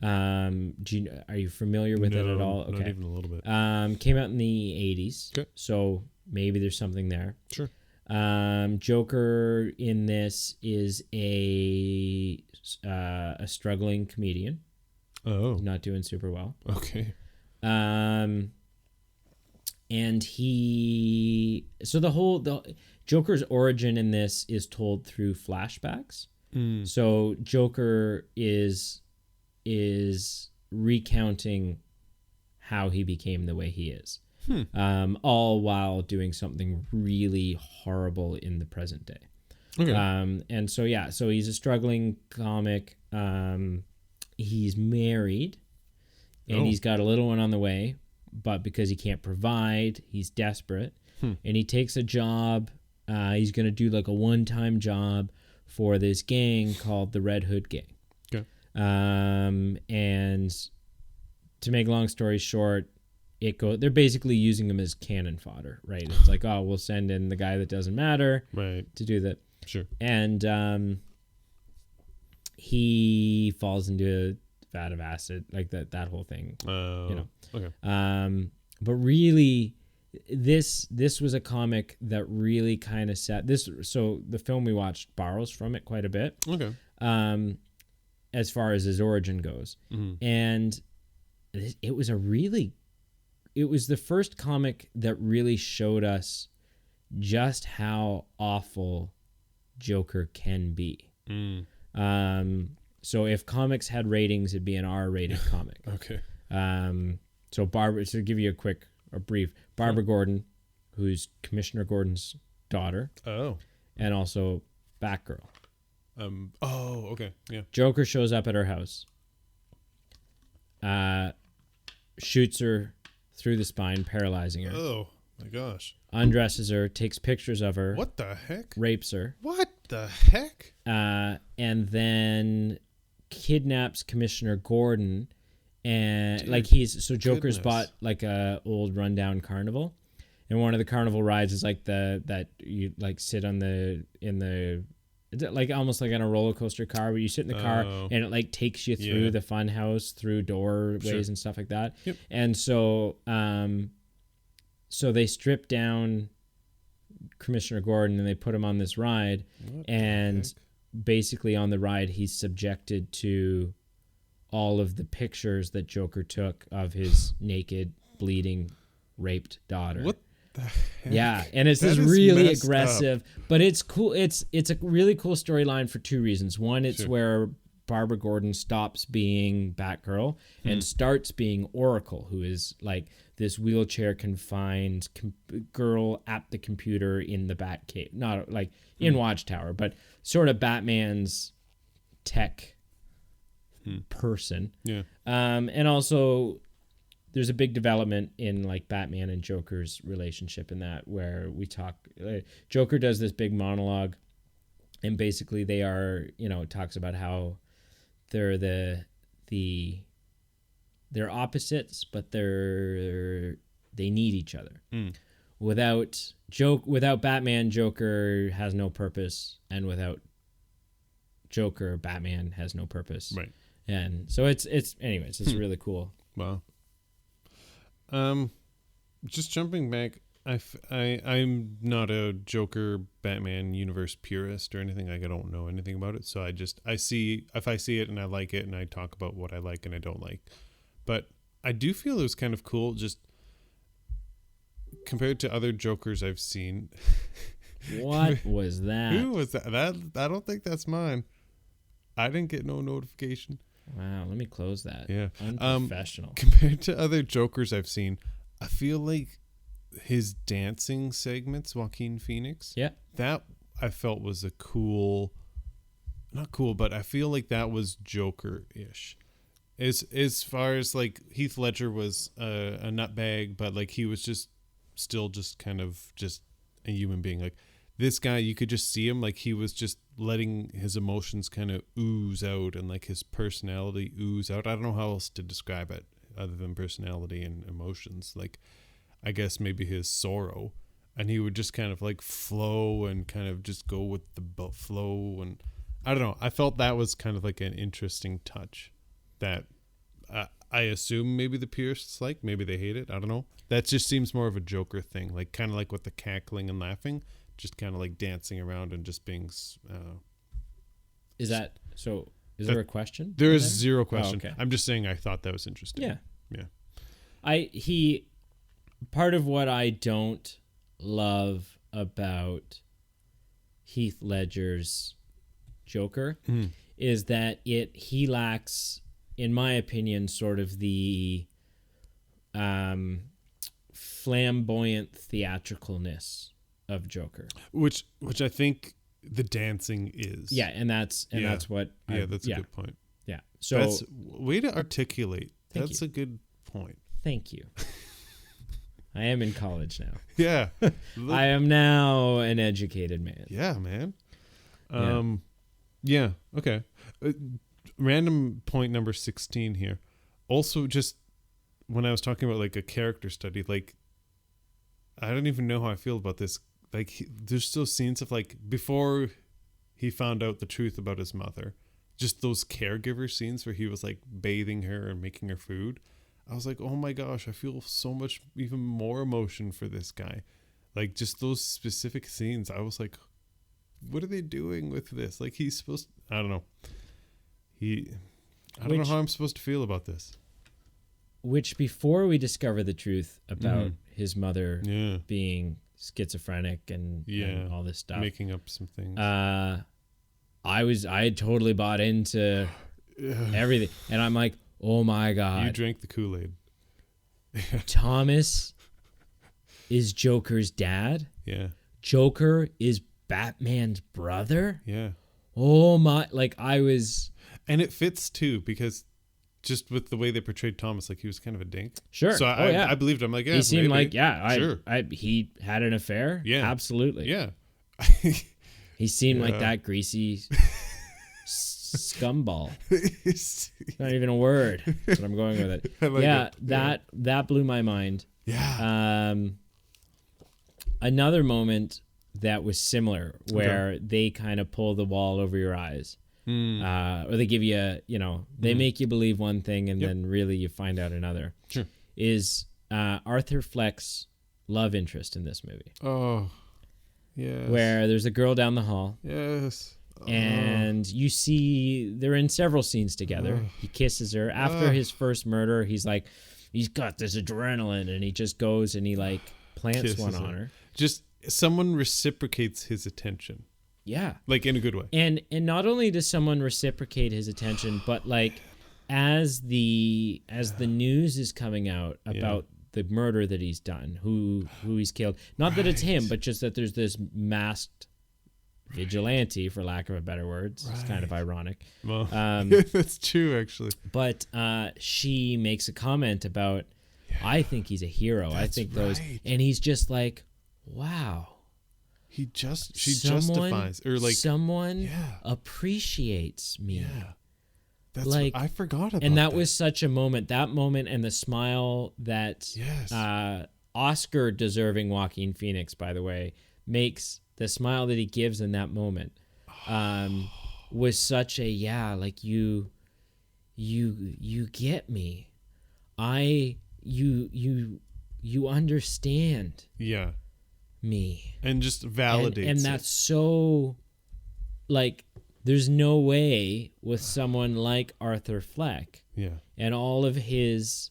Are you familiar with it at all? Okay. Not even a little bit. Came out in the 80s. Okay. So maybe there's something there. Sure. Joker in this is a struggling comedian. Oh. He's not doing super well. Okay. And the Joker's origin in this is told through flashbacks. So Joker is recounting how he became the way he is. All while doing something really horrible in the present day. Okay. And so, yeah, so he's a struggling comic. He's married, and he's got a little one on the way, but because he can't provide, he's desperate. And he takes a job. He's going to do like a one-time job for this gang called the Red Hood Gang. Okay. And to make a long story short, they're basically using him as cannon fodder, right? It's like, oh, we'll send in the guy that doesn't matter, right, to do that. Sure. And he falls into a vat of acid, like that whole thing. Okay. But really, this was a comic that really kind of set this. So the film we watched borrows from it quite a bit. Okay. As far as his origin goes, and it was the first comic that really showed us just how awful Joker can be. So if comics had ratings, it'd be an R-rated comic. Okay. So to give you a brief, Barbara Gordon, who's Commissioner Gordon's daughter. Oh. And also Batgirl. Okay. Yeah. Joker shows up at her house. Shoots her through the spine, paralyzing her. Oh my gosh. Undresses her, takes pictures of her. What the heck? Rapes her. What the heck? And then kidnaps Commissioner Gordon and Dear like Joker's bought like a old rundown carnival, and one of the carnival rides is like that you like sit on like almost like on a roller coaster car where you sit in the car and it like takes you through the fun house, through doorways and stuff like that. Yep. And so so they strip down Commissioner Gordon and they put him on this ride, and basically on the ride he's subjected to all of the pictures that Joker took of his naked, bleeding, raped daughter. What the heck? Yeah, and it's this really aggressive, but it's cool. It's a really cool storyline for two reasons. One, it's where Barbara Gordon stops being Batgirl and starts being Oracle, who is like this wheelchair confined girl at the computer in the Batcave, not like in Watchtower, but sort of Batman's tech person. Yeah. And also there's a big development in like Batman and Joker's relationship in that, where we talk, Joker does this big monologue and basically they are, talks about how they're they're opposites, but they need each other. Without Batman, Joker has no purpose, and without Joker, Batman has no purpose. Right. And so it's really cool. Wow. Just jumping back, I'm not a Joker Batman universe purist or anything. I don't know anything about it, so if I see it and I like it, and I talk about what I like and I don't like. But I do feel it was kind of cool, just compared to other Jokers I've seen. What was that? Who was that? I don't think that's mine. I didn't get no notification. Wow, let me close that. Yeah. Unprofessional. Compared to other Jokers I've seen, I feel like his dancing segments, Joaquin Phoenix. Yeah. That I felt was a cool, not cool, but I feel like that was Joker-ish. As far as like Heath Ledger was a nutbag, but like he was just still just kind of just a human being. Like this guy, you could just see him, like he was just letting his emotions kind of ooze out and like his personality ooze out. I don't know how else to describe it other than personality and emotions. Like I guess maybe his sorrow, and he would just kind of like flow and kind of just go with the flow. And I don't know. I felt that was kind of like an interesting touch that I assume maybe the purists like, maybe they hate it. I don't know. That just seems more of a Joker thing, like kind of like with the cackling and laughing, just kind of like dancing around and just being. Is that so? Is there a question? There is zero question. Oh, okay. I'm just saying I thought that was interesting. Yeah. Yeah. Part of what I don't love about Heath Ledger's Joker is that he lacks, in my opinion, sort of the flamboyant theatricalness of Joker, which I think the dancing is. Yeah, and that's what. That's a good point. Yeah, so that's way to articulate. That's a good point. Thank you. I am in college now. Yeah, I am now an educated man. Yeah, man. Yeah. Okay. Random point number 16 here. Also, just when I was talking about like a character study, like I don't even know how I feel about this. Like there's still scenes of like before he found out the truth about his mother, just those caregiver scenes where he was like bathing her and making her food. I was like, oh my gosh, I feel so much even more emotion for this guy. Like just those specific scenes, I was like, what are they doing with this? Like he's supposed, I don't know. I don't know how I'm supposed to feel about this. Which before we discover the truth about his mother being schizophrenic and all this stuff, making up some things, I had totally bought into everything, and I'm like, oh my god, you drank the Kool-Aid. Thomas is Joker's dad. Yeah, Joker is Batman's brother. Yeah. Oh my, like I was, and it fits too because just with the way they portrayed Thomas, like he was kind of a dink. Sure. So I believed him. Like, yeah, he seemed maybe. like, he had an affair. Yeah, absolutely. Yeah. He seemed like that greasy Scumball. It's not even a word. That's what I'm going with it. That blew my mind. Yeah. Another moment that was similar where they kind of pull the wall over your eyes. Or they give you, they make you believe one thing and then really you find out another. Sure. Is Arthur Fleck's love interest in this movie. Oh, yes. Where there's a girl down the hall. Yes. And you see they're in several scenes together. He kisses her. After his first murder, he's like, he's got this adrenaline and he just goes and he like plants kisses one on her. Just someone reciprocates his attention. Yeah. Like in a good way. And not only does someone reciprocate his attention, but like as the news is coming out about the murder that he's done, who he's killed. Not that it's him, but just that there's this masked vigilante, for lack of a better word. It's kind of ironic. Well, that's true, actually. But she makes a comment about, I think he's a hero. I think those, and he's just like, wow. She justifies, or like someone appreciates me. Yeah. That's like, I forgot about that. And that was such a moment. That moment and the smile that Oscar deserving Joaquin Phoenix, by the way, makes the smile that he gives in that moment was such a like you get me. You understand. Yeah. Me. And just validates and that's so like there's no way with someone like Arthur Fleck and all of his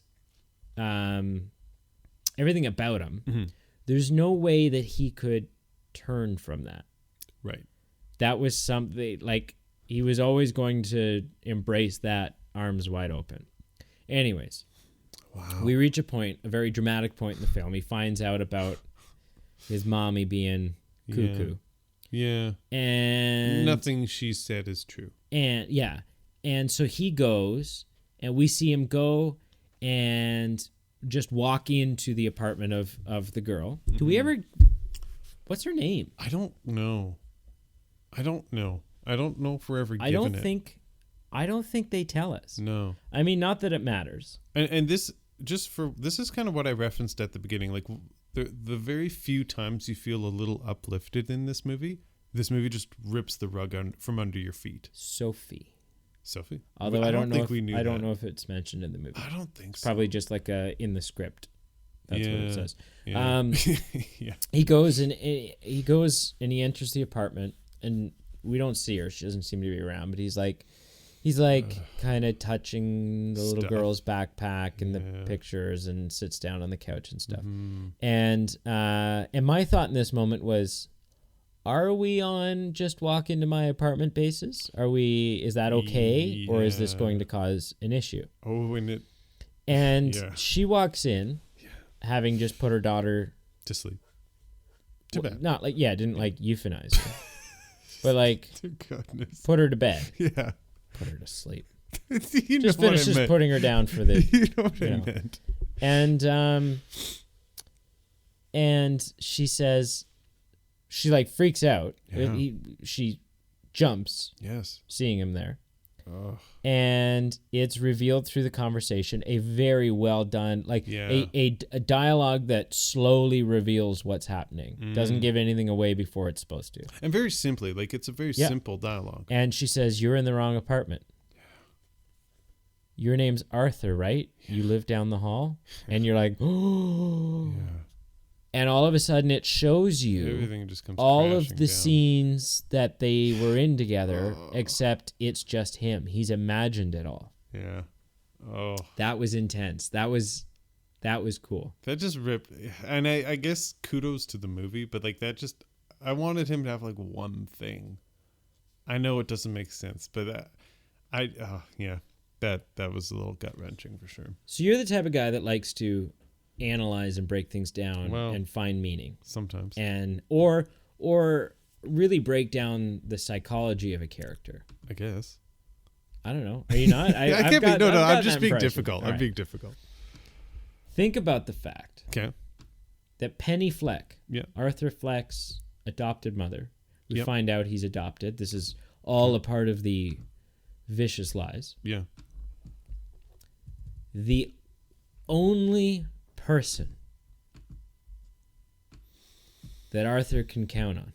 everything about him, there's no way that he could turn from that. Right. That was something like he was always going to embrace that arms wide open. Anyways, we reach a very dramatic point in the film. He finds out about his mommy being cuckoo. Yeah. And nothing she said is true. And so he goes and we see him go and just walk into the apartment of the girl. Do we ever, what's her name? I don't know. I don't know if we're ever given it. I don't think they tell us. No. I mean, not that it matters. And this is kind of what I referenced at the beginning. Like the very few times you feel a little uplifted in this movie just rips the rug from under your feet. Sophie. Although I don't know if it's mentioned in the movie. I don't think so. Probably just like in the script. That's what it says. Yeah. He goes and he enters the apartment and we don't see her. She doesn't seem to be around, but he's like kind of touching the little girl's backpack and the pictures and sits down on the couch and stuff. And my thought in this moment was, are we on just walk into my apartment basis? Is that okay? Or is this going to cause an issue? She walks in having just put her daughter to sleep. To bed. Not like, didn't like euthanize her. But like, goodness. Put her to bed. Yeah. Put her to sleep. Just finishes putting her down for the. You know what I meant. And she says, she like freaks out. Yeah. She jumps. Yes. Seeing him there. Oh. And it's revealed through the conversation, a very well done, a dialogue that slowly reveals what's happening. Doesn't give anything away before it's supposed to. And very simply, like it's a very simple dialogue. And she says, "You're in the wrong apartment. Your name's Arthur, right? You live down the hall." And you're like, "Oh." Yeah. And all of a sudden it shows you everything just comes all of the scenes that they were in together, except it's just him. He's imagined it all. Yeah. Oh. That was intense. That was cool. That just ripped. And I guess kudos to the movie, but like that just, I wanted him to have like one thing. I know it doesn't make sense, but that was a little gut wrenching for sure. So you're the type of guy that likes to analyze and break things down and find meaning sometimes, and or really break down the psychology of a character. I guess. I don't know. Are you not? I'm just being difficult. I'm being difficult. Think about the fact that Penny Fleck, Arthur Fleck's adopted mother, we find out he's adopted. This is all a part of the vicious lies. Yeah. The only person that Arthur can count on,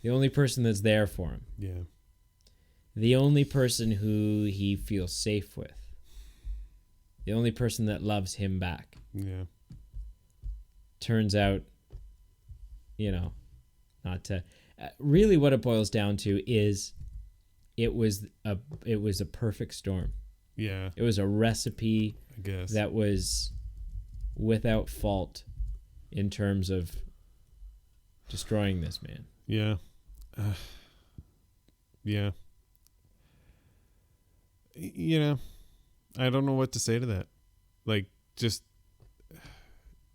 the only person that's there for him, Yeah. the only person who he feels safe with, the only person that loves him back. Yeah. Turns out, not to. Really, what it boils down to is, it was a perfect storm. Yeah. It was a recipe, I guess, that was without fault in terms of destroying this man. Yeah. Yeah. I don't know what to say to that. Like, just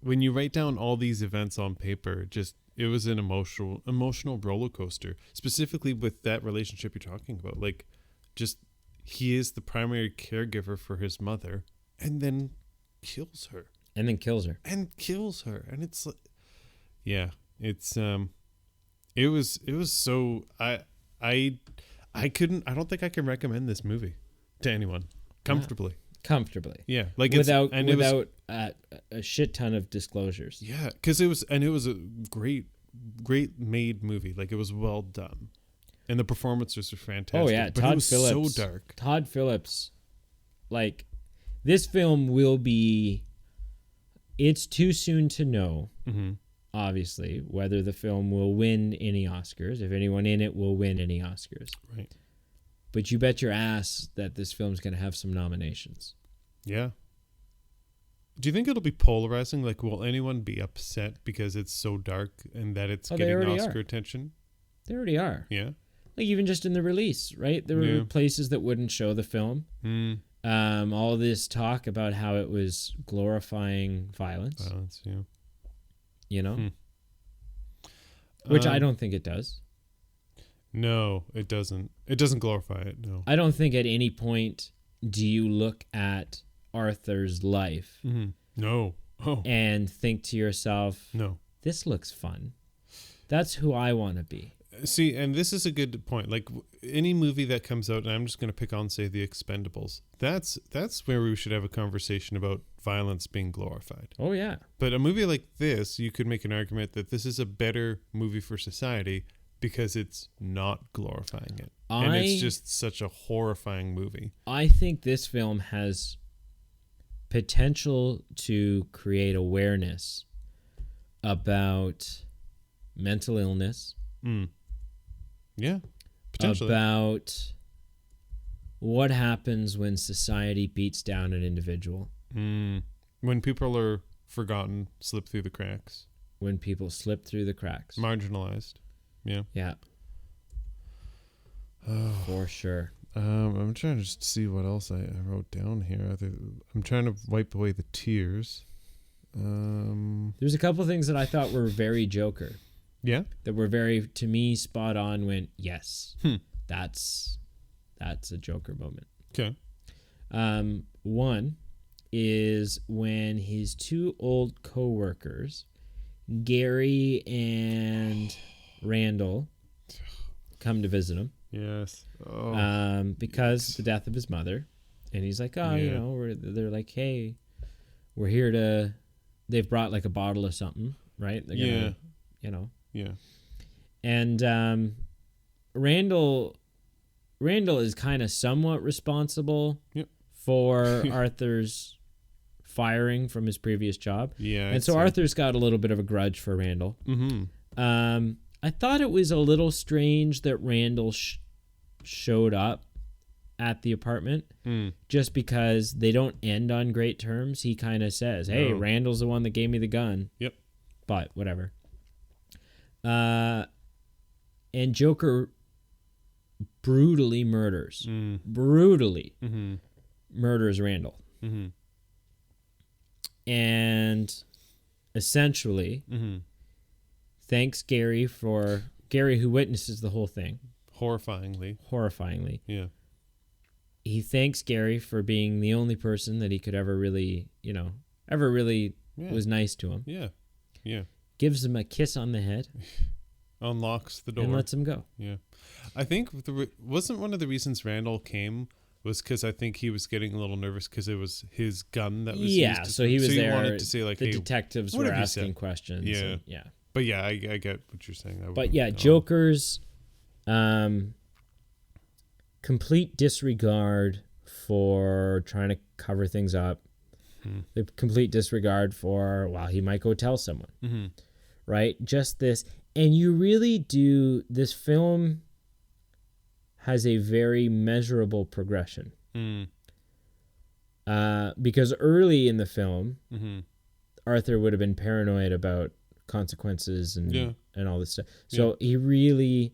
when you write down all these events on paper, it was an emotional roller coaster, specifically with that relationship you're talking about. Like, just, he is the primary caregiver for his mother, and then kills her. And it's like, yeah, it's, it was so, I don't think I can recommend this movie to anyone comfortably. Yeah. Like, without a shit ton of disclosures. Yeah. Cause it was a great made movie. Like, it was well done. And the performances were fantastic. Oh yeah. But Todd Phillips. So dark. Todd Phillips, like, this film will be, it's too soon to know, obviously, whether the film will win any Oscars, if anyone in it will win any Oscars. Right. But you bet your ass that this film's going to have some nominations. Yeah. Do you think it'll be polarizing? Like, will anyone be upset because it's so dark and that it's getting Oscar attention? They already are. Yeah. Like, even just in the release, right? There were places that wouldn't show the film. All this talk about how it was glorifying violence. Yeah. Which I don't think it does. No, it doesn't. It doesn't glorify it, no. I don't think at any point do you look at Arthur's life no. and think to yourself, no, this looks fun. That's who I want to be. See, and this is a good point. Like, any movie that comes out, and I'm just going to pick on, say, The Expendables, that's where we should have a conversation about violence being glorified. Oh, yeah. But a movie like this, you could make an argument that this is a better movie for society because it's not glorifying it. And it's just such a horrifying movie. I think this film has potential to create awareness about mental illness. Yeah, potentially. About what happens when society beats down an individual. When people are forgotten, slip through the cracks. When people slip through the cracks. Marginalized. Yeah. Yeah. For sure. I'm trying to just see what else I wrote down here. I'm trying to wipe away the tears. There's a couple things that I thought were very Joker. Yeah. That were very, to me, spot on. Went, yes, that's a Joker moment. Okay. One is when his two old co-workers, Gary and Randall, come to visit him. Yes. Because the death of his mother, and he's like, they're like, hey, we're here to. They've brought like a bottle of something, right? They're gonna, Yeah. And Randall is kind of somewhat responsible for Arthur's firing from his previous job. Yeah. And so Arthur's got a little bit of a grudge for Randall. I thought it was a little strange that Randall showed up at the apartment just because they don't end on great terms. He kind of says, hey, Randall's the one that gave me the gun. Yep. But whatever. And Joker brutally murders. Brutally murders Randall. And essentially thanks Gary, who witnesses the whole thing. Horrifyingly. Yeah. He thanks Gary for being the only person that he could ever really was nice to him. Yeah. Yeah. Gives him a kiss on the head. unlocks the door and lets him go. Yeah, I think wasn't one of the reasons Randall came was because I think he was getting a little nervous because it was his gun that was used. So he was there. Wanted to say like, the detectives were asking questions. Yeah, yeah. But yeah, I get what you're saying. But yeah, Joker's complete disregard for trying to cover things up. The complete disregard for, well, he might go tell someone. Right? Just this. And you really do, this film has a very measurable progression. Because early in the film, Arthur would have been paranoid about consequences and all this stuff. So he really,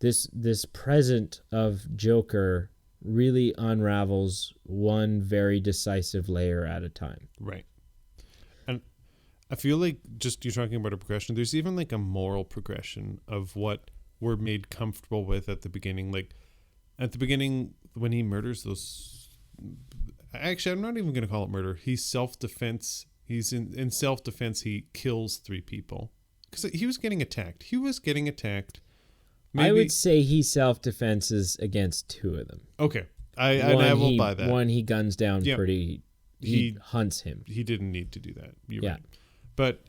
this present of Joker really unravels one very decisive layer at a time. Right. And I feel like just you're talking about a progression. There's even like a moral progression of what we're made comfortable with at the beginning. Like at the beginning when he murders those... Actually, I'm not even going to call it murder. He's self-defense. He's in self-defense. He kills 3 people because he was getting attacked. Maybe, I would say he self-defenses against 2 of them. Okay. I will buy that. One he guns down pretty... He hunts him. He didn't need to do that. You're right. But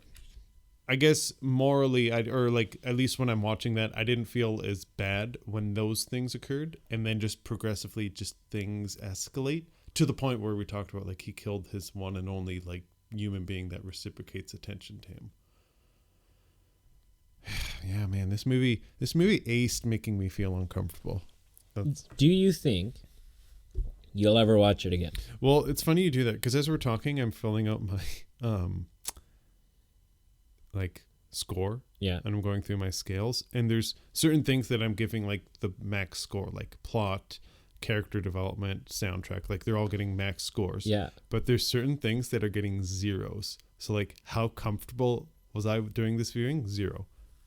I guess morally, or like at least when I'm watching that, I didn't feel as bad when those things occurred. And then just progressively just things escalate to the point where we talked about like he killed his one and only like human being that reciprocates attention to him. Yeah, man, this movie aced making me feel uncomfortable. Do you think you'll ever watch it again? Well, it's funny you do that because as we're talking, I'm filling out my like score. Yeah. And I'm going through my scales, and there's certain things that I'm giving like the max score, like plot, character development, soundtrack. Like they're all getting max scores. Yeah. But there's certain things that are getting zeros. So like, how comfortable was I doing this viewing? 0.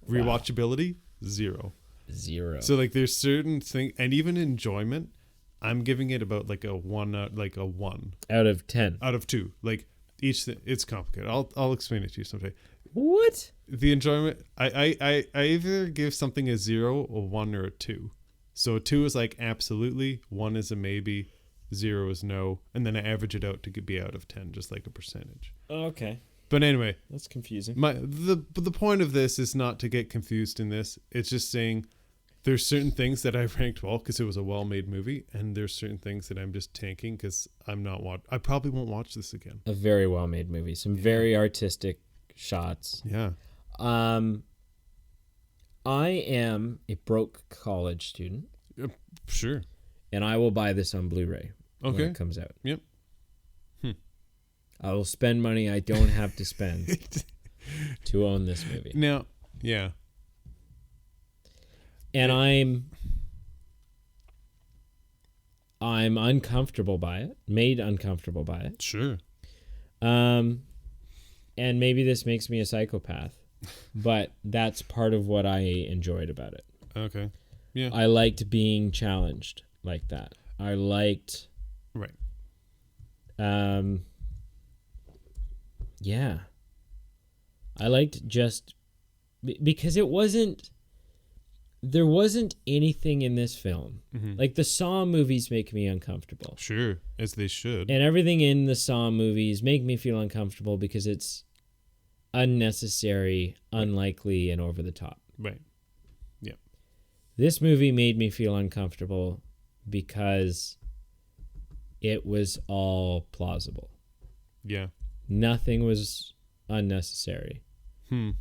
Rewatchability, 0. So like there's certain things, and even enjoyment, I'm giving it about like a 1 out of 10 out of 2. Like each thing, it's complicated. I'll explain it to you someday. What? The enjoyment, I either give something a 0, a 1, or a 2. So a 2 is like absolutely, 1 is a maybe, 0 is no, and then I average it out to be out of 10, just like a percentage. Oh, okay. But anyway, that's confusing. The point of this is not to get confused in this. It's just saying there's certain things that I ranked well because it was a well-made movie, and there's certain things that I'm just tanking because I probably won't watch this again. A very well-made movie, some very artistic shots. Yeah. I am a broke college student. Sure. And I will buy this on Blu-ray when it comes out. Yep. I will spend money I don't have to spend to own this movie. Now, yeah. And I'm uncomfortable by it, made uncomfortable by it. Sure. And maybe this makes me a psychopath, but that's part of what I enjoyed about it. Okay. Yeah. I liked being challenged like that. I liked... Right. Yeah. I liked just... Because it wasn't... There wasn't anything in this film. Mm-hmm. Like the Saw movies make me uncomfortable. Sure, as they should. And everything in the Saw movies make me feel uncomfortable because it's unnecessary, unlikely, and over the top. Right. Yeah. This movie made me feel uncomfortable because it was all plausible. Yeah. Nothing was unnecessary.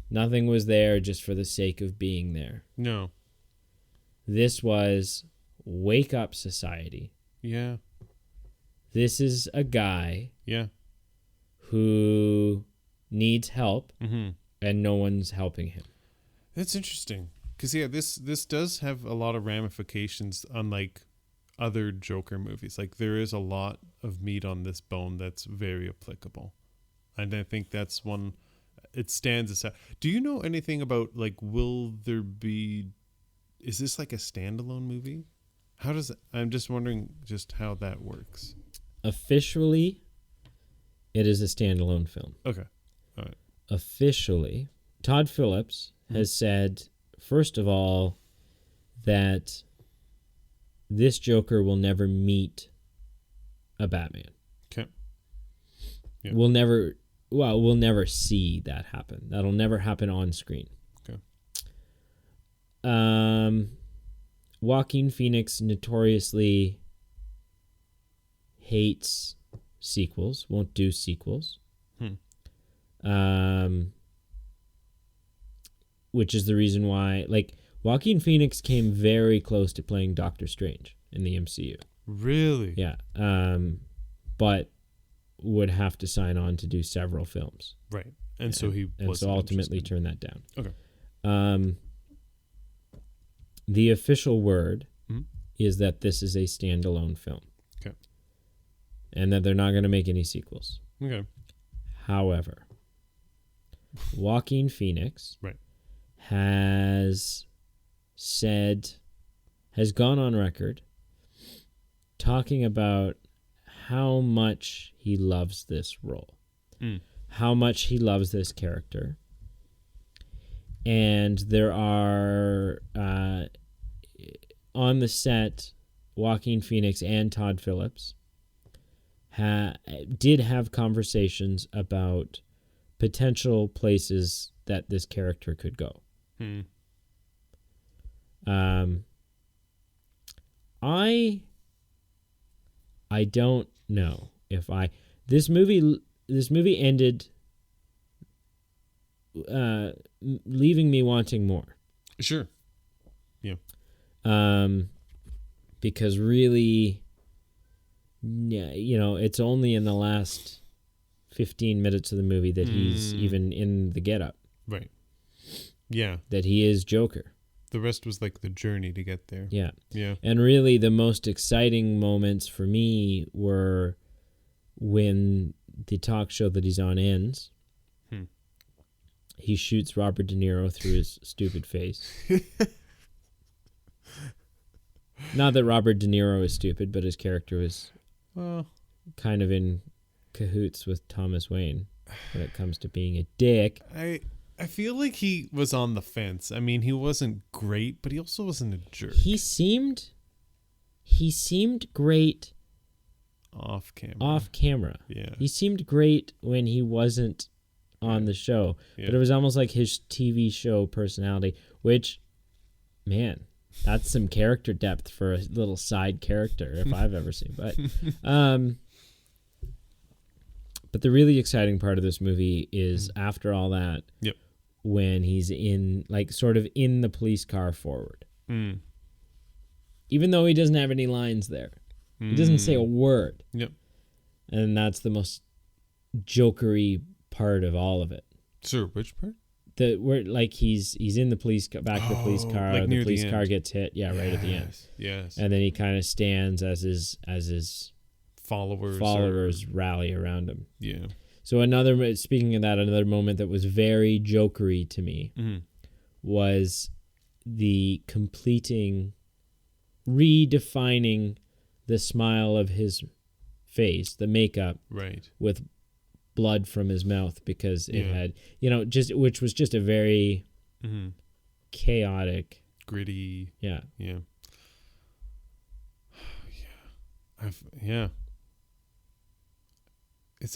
Nothing was there just for the sake of being there. No. This was wake up society. Yeah. This is a guy. Yeah. Who needs help, and no one's helping him. That's interesting. Because, yeah, this does have a lot of ramifications unlike other Joker movies. Like, there is a lot of meat on this bone that's very applicable. And I think that's one... It stands aside. Do you know anything about, like, will there be... Is this like a standalone movie? How does... I'm just wondering just how that works. Officially, it is a standalone film. Okay. All right. Officially, Todd Phillips has said first of all, that this Joker will never meet a Batman. Okay. Yeah. We'll never see that happen. That'll never happen on screen. Okay. Joaquin Phoenix notoriously hates sequels, won't do sequels. Which is the reason why, like, Joaquin Phoenix came very close to playing Doctor Strange in the MCU. Really? Yeah. But would have to sign on to do several films. Right. And so he ultimately turned that down. Okay. The official word is that this is a standalone film. Okay. And that they're not going to make any sequels. Okay. However, Joaquin Phoenix has gone on record talking about how much he loves this role, how much he loves this character. And there are, on the set, Joaquin Phoenix and Todd Phillips did have conversations about potential places that this character could go. I don't know if this movie ended leaving me wanting more. Sure. Yeah. Because really, it's only in the last 15 minutes of the movie that he's even in the getup. Right. Yeah. That he is Joker. The rest was like the journey to get there. Yeah. Yeah. And really the most exciting moments for me were when the talk show that he's on ends. He shoots Robert De Niro through his stupid face. Not that Robert De Niro is stupid, but his character was kind of in cahoots with Thomas Wayne when it comes to being a dick. I feel like he was on the fence. I mean, he wasn't great, but he also wasn't a jerk. He seemed great off camera. Off camera. Yeah. He seemed great when he wasn't on the show, but it was almost like his TV show personality, which, man, that's some character depth for a little side character if I've ever seen. But the really exciting part of this movie is after all that, when he's in, like, sort of in the police car forward. Even though he doesn't have any lines there. He doesn't say a word. Yep. And that's the most jokery part of all of it. Sure, which part? Where, like, he's in the police back of the police car. Like the police car gets hit. Yeah, right at the end. Yes. And then he kind of stands as his followers rally around him. Yeah. So speaking of that, another moment that was very jokery to me was the redefining the smile of his face, the makeup, with blood from his mouth, because it had, which was just a very chaotic, gritty. Yeah.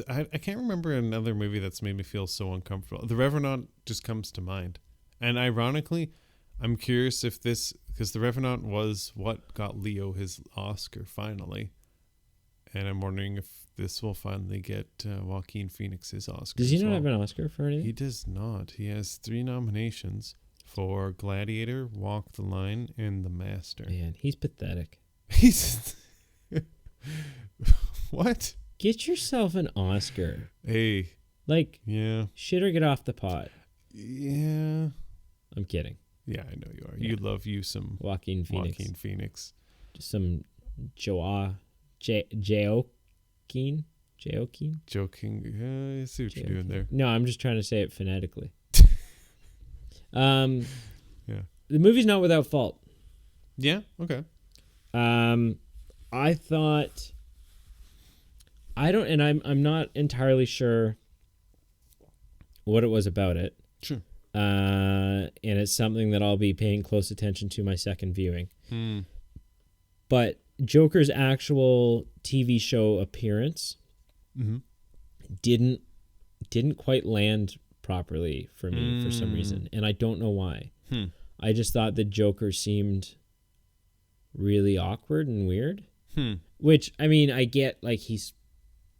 I can't remember another movie that's made me feel so uncomfortable. The Revenant just comes to mind. And ironically, I'm curious if because The Revenant was what got Leo his Oscar finally. And I'm wondering if this will finally get Joaquin Phoenix his Oscar. Does he not have an Oscar for anything? He does not. He has 3 nominations for Gladiator, Walk the Line, and The Master. Man, he's pathetic. He's... What? Get yourself an Oscar. Hey. Like, yeah. Shit or get off the pot. Yeah. I'm kidding. Yeah, I know you are. Yeah. You love you some Joaquin Phoenix. Just some Joaquin. Joking. I see what you're doing there. No, I'm just trying to say it phonetically. Yeah. The movie's not without fault. Yeah. Okay. I thought. I'm not entirely sure what it was about it. Sure. and it's something that I'll be paying close attention to my second viewing. But Joker's actual TV show appearance didn't quite land properly for me for some reason, and I don't know why. I just thought the Joker seemed really awkward and weird. Which, I mean, I get, like, he's,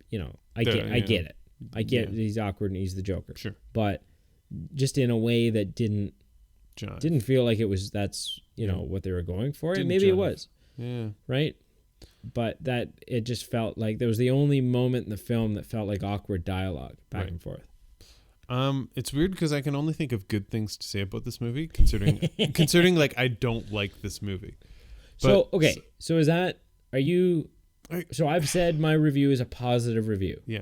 you know, I get it. I get he's awkward and he's the Joker. Sure. But just in a way that didn't feel like that's you know what they were going for. And maybe it was. Yeah. Right? But that it just felt like there was the only moment in the film that felt like awkward dialogue back and forth. It's weird because I can only think of good things to say about this movie, considering like I don't like this movie. But, so is that, so I've said my review is a positive review. Yeah.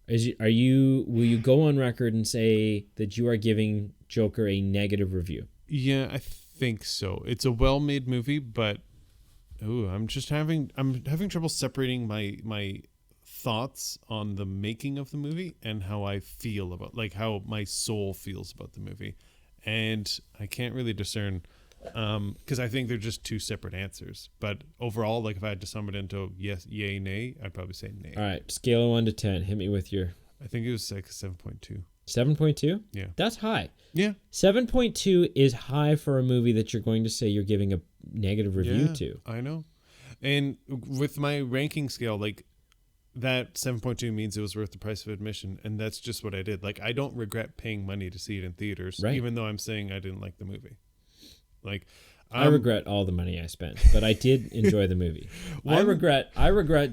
Will you go on record and say that you are giving Joker a negative review? Yeah, I think so. It's a well-made movie, but I'm having trouble separating my thoughts on the making of the movie and how I feel about, like, how my soul feels about the movie. And I can't really discern, because I think they're just two separate answers. But overall, like, if I had to sum it into yes, yay, nay, I'd probably say nay. All right, scale of 1 to 10. Hit me with your... I think it was like 7.2. 7.2? Yeah. That's high. Yeah. 7.2 is high for a movie that you're going to say you're giving a negative review to. I know. And with my ranking scale, like, that 7.2 means it was worth the price of admission, and that's just what I did. Like, I don't regret paying money to see it in theaters, even though I'm saying I didn't like the movie. Like, I regret all the money I spent, but I did enjoy the movie. I regret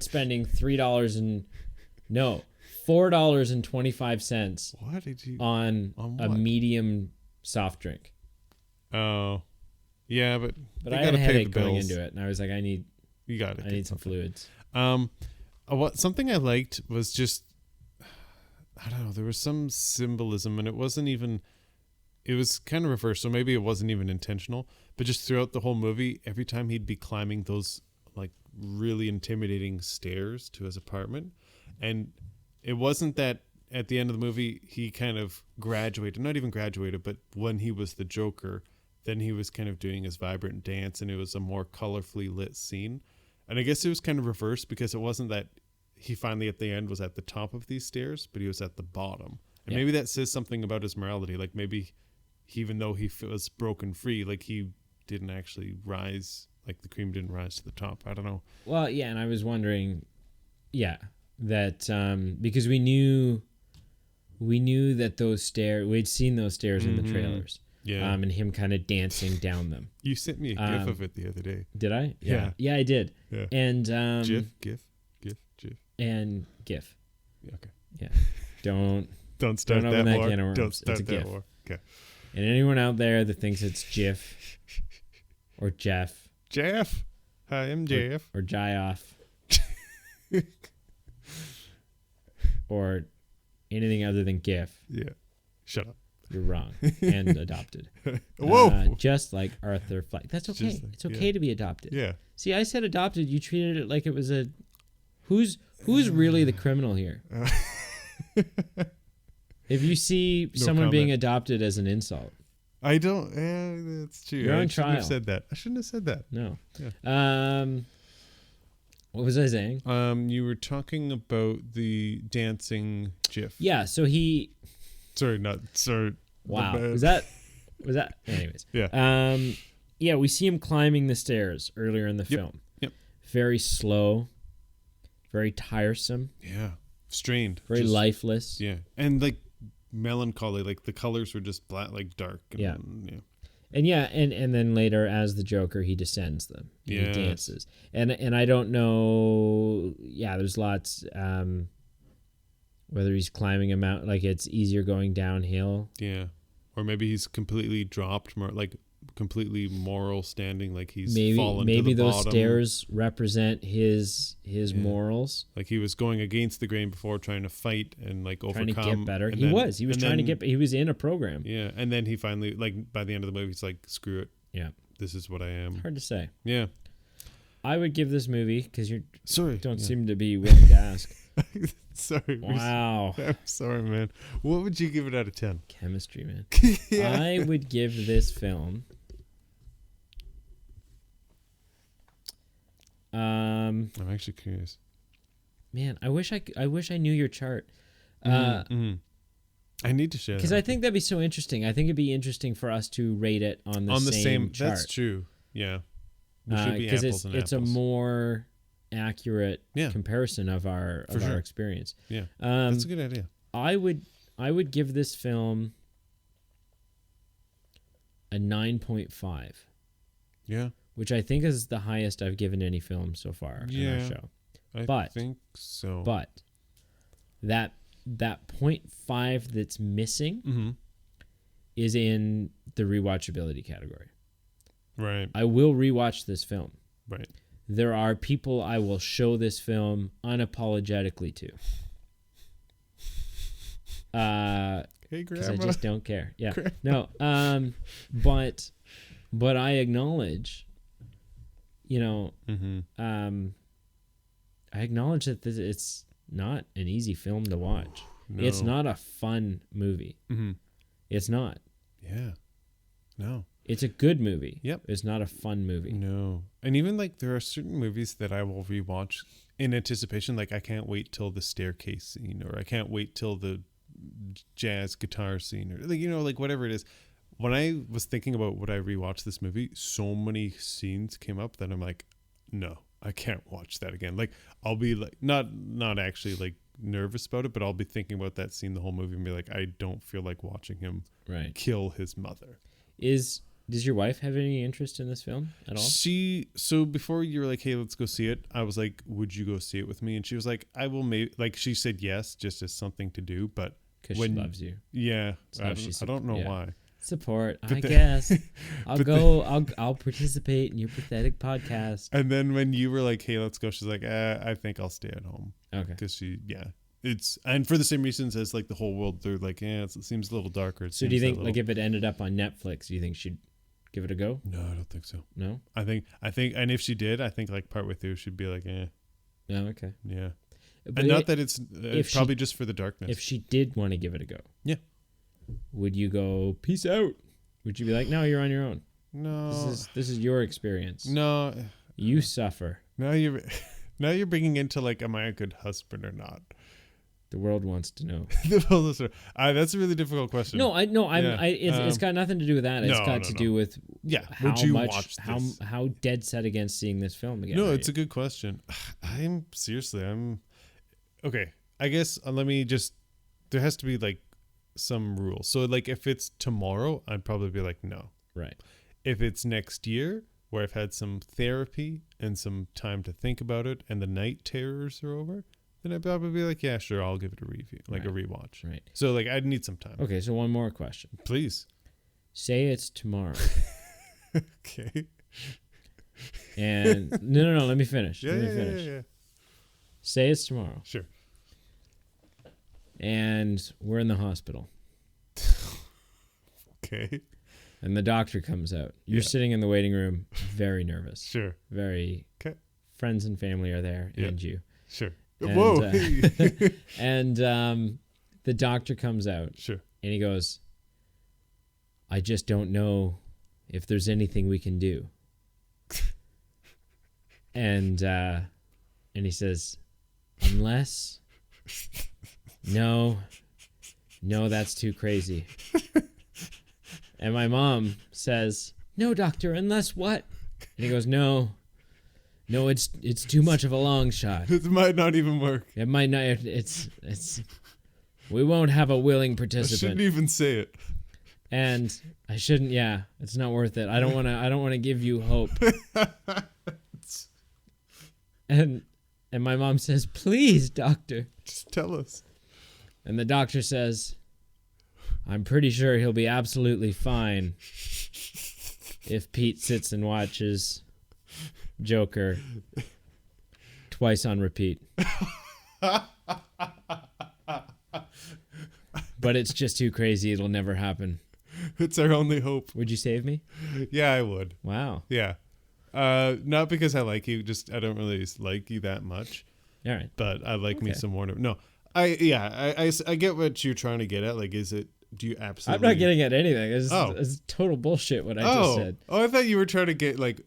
spending $4.25 on a medium soft drink. Oh, yeah, but I had a headache going into it, and I was like, I need some fluids. Something I liked was just, I don't know, there was some symbolism, and it was kind of reversed, so maybe it wasn't even intentional, but just throughout the whole movie, every time he'd be climbing those, like, really intimidating stairs to his apartment, and it wasn't that at the end of the movie he kind of not even graduated, but when he was the Joker, then he was kind of doing his vibrant dance, and it was a more colorfully lit scene. And I guess it was kind of reversed, because it wasn't that he finally at the end was at the top of these stairs, but he was at the bottom. And maybe that says something about his morality. Like, maybe even though he was broken free, like, he didn't actually rise, like the cream didn't rise to the top. I don't know. Well, yeah, and I was wondering, that because we knew that those stairs, we'd seen those stairs in the trailers. Yeah. And him kind of dancing down them. You sent me a GIF of it the other day. Did I? Yeah. Yeah, I did. Yeah. And GIF. And GIF. Yeah, okay. Yeah. Don't start that war. Can of worms. Don't start it's a that GIF. war. Okay. And anyone out there that thinks it's GIF or Jeff. Jeff. Hi, I'm Jeff. Or Jioff. or anything other than GIF. Yeah. Shut up. You're wrong. And adopted. Whoa. Just like Arthur Fleck. That's okay. It's okay to be adopted. Yeah. See, I said adopted. You treated it like it was a... Who's really the criminal here? If you see someone being adopted as an insult. I don't... Yeah, that's true. You're on trial. I shouldn't have said that. No. Yeah. What was I saying? You were talking about the dancing GIF. Yeah, so he... Sorry. Wow. Was that anyways. Yeah. Yeah, we see him climbing the stairs earlier in the film. Yep. Very slow, very tiresome. Yeah. Strained. Very lifeless. Yeah. And like melancholy, like the colors were just black, like dark. And, And then later as the Joker he descends them. And he dances. And I don't know, there's lots whether he's climbing a mountain, like it's easier going downhill. Yeah. Or maybe he's completely dropped, like completely moral standing, like he's fallen to the maybe those bottom. Stairs represent his morals. Like he was going against the grain before, trying to fight and like overcome. Trying to get better. He was trying to get. He was in a program. Yeah, and then he finally, like by the end of the movie, he's like, "Screw it. Yeah, this is what I am." Hard to say. Yeah, I would give this movie, because you don't seem to be willing to ask. Sorry. Wow. I'm sorry, man. What would you give it out of 10? Chemistry, man. I would give this film I'm actually curious. Man, I wish I knew your chart. I need to share because I think that'd be so interesting. I think it'd be interesting for us to rate it on the same chart. That's true. Yeah, because it's a more accurate comparison of our experience. Yeah, that's a good idea. I would give this film a 9.5. Yeah, which I think is the highest I've given any film so far in our show. I think so. But that 0.5 that's missing is in the rewatchability category. Right. I will rewatch this film. Right. There are people I will show this film unapologetically to. Hey, Grandma. Because I just don't care. Yeah. Grandma. No. But I acknowledge, I acknowledge that it's not an easy film to watch. No. It's not a fun movie. Mm-hmm. It's not. Yeah. No. It's a good movie. Yep. It's not a fun movie. No. And even there are certain movies that I will rewatch in anticipation. Like I can't wait till the staircase scene, or I can't wait till the jazz guitar scene, or whatever it is. When I was thinking about would I rewatch this movie, so many scenes came up that I'm like, no, I can't watch that again. Like I'll be like not actually nervous about it, but I'll be thinking about that scene the whole movie and be like, I don't feel like watching him kill his mother. Does your wife have any interest in this film at all? So before you were like, hey, let's go see it, I was like, would you go see it with me? And she was like, I will. She said yes, just as something to do, but because she loves you. Yeah, I don't know why. Support, I guess. I'll participate in your pathetic podcast. And then when you were like, hey, let's go, she's like, I think I'll stay at home. Okay. Because and for the same reasons as the whole world, they're like, it seems a little darker. So do you think if it ended up on Netflix, do you think she'd give it a go? No, I don't think so. No? I think, and if she did, I think partway through she'd be like, Oh, okay. Yeah. But and not that it's probably just for the darkness. If she did want to give it a go. Yeah. Would you go, peace out? Would you be like, no, you're on your own? No. This is your experience. No. You suffer. Now you're bringing into am I a good husband or not? The world wants to know. That's a really difficult question. It's got nothing to do with that. It's got to do with how dead set against seeing this film again. No, it's a good question. I'm okay. I guess there has to be some rules. So if it's tomorrow, I'd probably be like, no. Right. If it's next year, where I've had some therapy and some time to think about it, and the night terrors are over, then I'd probably be like, yeah, sure, I'll give it a review, a rewatch. Right. So I'd need some time. Okay, so one more question. Please. Say it's tomorrow. Okay. And no, let me finish. Yeah. Say it's tomorrow. Sure. And we're in the hospital. Okay. And the doctor comes out. You're sitting in the waiting room, very nervous. Sure. Very. Okay. Friends and family are there, and you. Sure. And, whoa. And the doctor comes out. Sure. And he goes, I just don't know if there's anything we can do. And he says, unless... No, that's too crazy. And my mom says, no, doctor, unless what? And he goes, no, it's too much of a long shot. It might not even work. It might not. It's. We won't have a willing participant. I shouldn't even say it. And I shouldn't. Yeah, it's not worth it. I don't want to give you hope. And my mom says, please, doctor, just tell us. And the doctor says, I'm pretty sure he'll be absolutely fine if Pete sits and watches Joker twice on repeat. But it's just too crazy. It'll never happen. It's our only hope. Would you save me? Yeah, I would. Wow. Yeah. Not because I like you, just I don't really like you that much. All right. But I like me some Warner. No, I get what you're trying to get at. Like, do you absolutely? I'm not getting at anything. It's total bullshit what I just said. Oh, I thought you were trying to get like,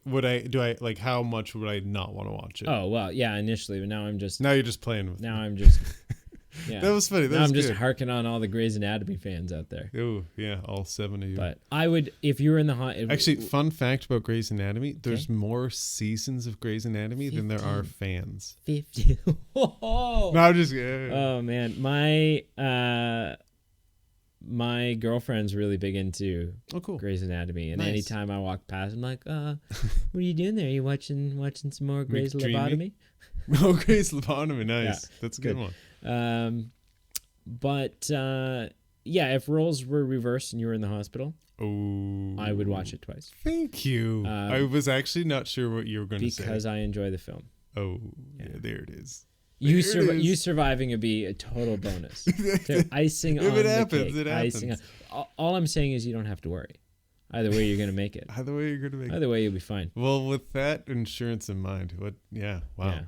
how much would I not want to watch it? Oh, well, yeah, initially, but now you're just playing with. Now I'm just. Yeah. That was funny. I'm just harking on all the Grey's Anatomy fans out there. Oh, yeah, all 7 of you. But I would, if you were in the Actually, fun fact about Grey's Anatomy, there's more seasons of Grey's Anatomy 15. Than there are fans. 50. No, I'm just Oh, man. My girlfriend's really big into Grey's Anatomy, and anytime I walk past, I'm like, what are you doing there? Are you watching some more Grey's Lobotomy? Oh, Grey's Lobotomy, nice. Yeah, that's a good one. If roles were reversed and you were in the hospital, I would watch it twice. Thank you. I was actually not sure what you were going to say. Because I enjoy the film. Oh, yeah, there it is. You surviving would be a total bonus. Icing on the cake. It happens. All I'm saying is you don't have to worry. Either way, you're going to make it. Either way, you'll be fine. Well, with that insurance in mind, wow.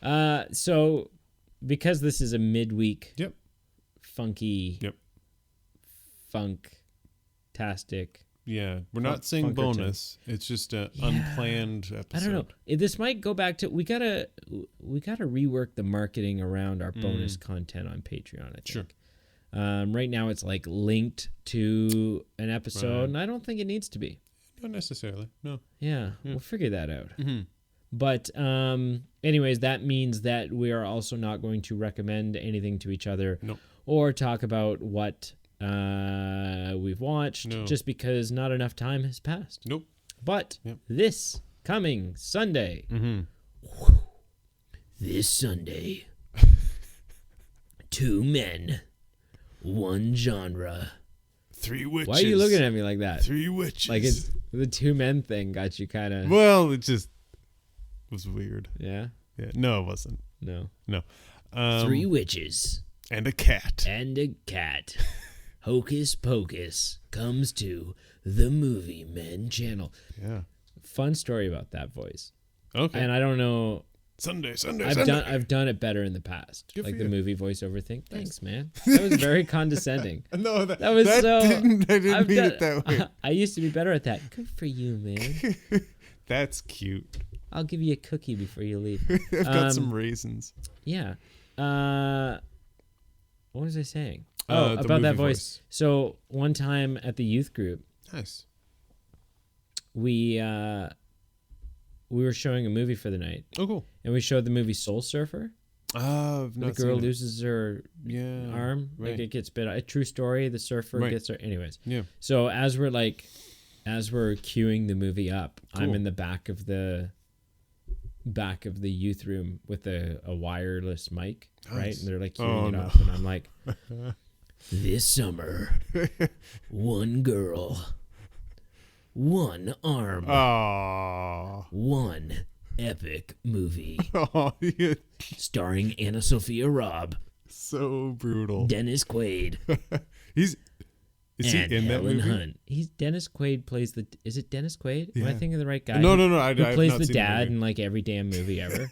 Yeah. So, because this is a midweek, funky, funktastic. Yeah, we're not saying bonus. It's just an unplanned episode. I don't know. This might go back to we gotta rework the marketing around our bonus content on Patreon. I think. Sure. Right now it's like linked to an episode, and I don't think it needs to be. Not necessarily. No. Yeah, we'll figure that out. Mm-hmm. But anyways, that means that we are also not going to recommend anything to each other or talk about what we've watched just because not enough time has passed. Nope. But this coming Sunday, this Sunday, 2 men, 1 genre. 3 witches. Why are you looking at me like that? 3 witches. Like the 2 men thing got you kind of. Well, it just was weird. Yeah. Yeah. No, it wasn't. No. 3 witches. And a cat. Hocus Pocus comes to the Movie Men channel. Yeah. Fun story about that voice. Okay. And I don't know. Sunday. I've done it better in the past. Good like for the you. movie voiceover thing. Thanks, man. That was very condescending. No, that was so. I didn't mean it that way. I used to be better at that. Good for you, man. That's cute. I'll give you a cookie before you leave. I've got some raisins. Yeah. What was I saying? About that voice. So one time at the youth group, nice. We were showing a movie for the night. Oh, cool. And we showed the movie Soul Surfer. Oh, the girl loses her arm. Right. Like it gets bit. A true story. The surfer gets her. Anyways. Yeah. So as we're queuing the movie up, cool. I'm in the back of the youth room with a wireless mic, right? And they're like queuing it up, and I'm like, this summer, 1 girl, 1 arm, 1 epic movie, starring Anna Sophia Robb, so brutal, Dennis Quaid, Is he in that movie? Hunt. Dennis Quaid plays the. Is it Dennis Quaid? Yeah. Am I thinking of the right guy? No. Who plays the dad in like every damn movie ever?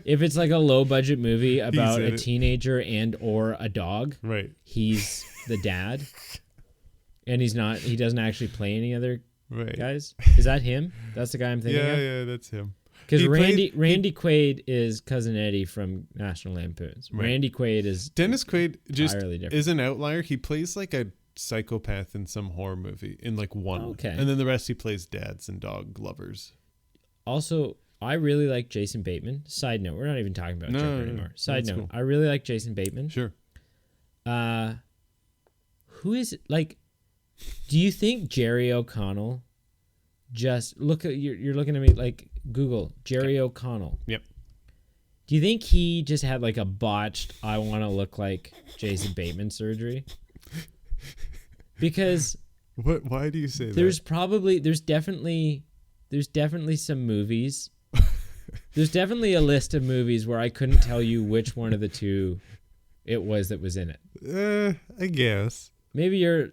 If it's like a low budget movie about a teenager and or a dog, right? He's the dad, and he doesn't actually play any other guys. Is that him? That's the guy I'm thinking of. Yeah, that's him. Because Randy Quaid is Cousin Eddie from National Lampoons. Right. Randy Quaid is Dennis Quaid just different. Is an outlier. He plays like a psychopath in some horror movie in like one. Okay. And then the rest he plays dads and dog lovers. Also, I really like Jason Bateman. Side note, we're not even talking about Joker anymore. Side note, cool. I really like Jason Bateman. Sure. Who is it? Like, do you think Jerry O'Connell just you're looking at me like Google Jerry O'Connell. Yep. Do you think he just had like a botched I want to look like Jason Bateman surgery? Because why do you say that? There's definitely some movies. There's definitely a list of movies where I couldn't tell you which one of the two it was that was in it. I guess. Maybe you're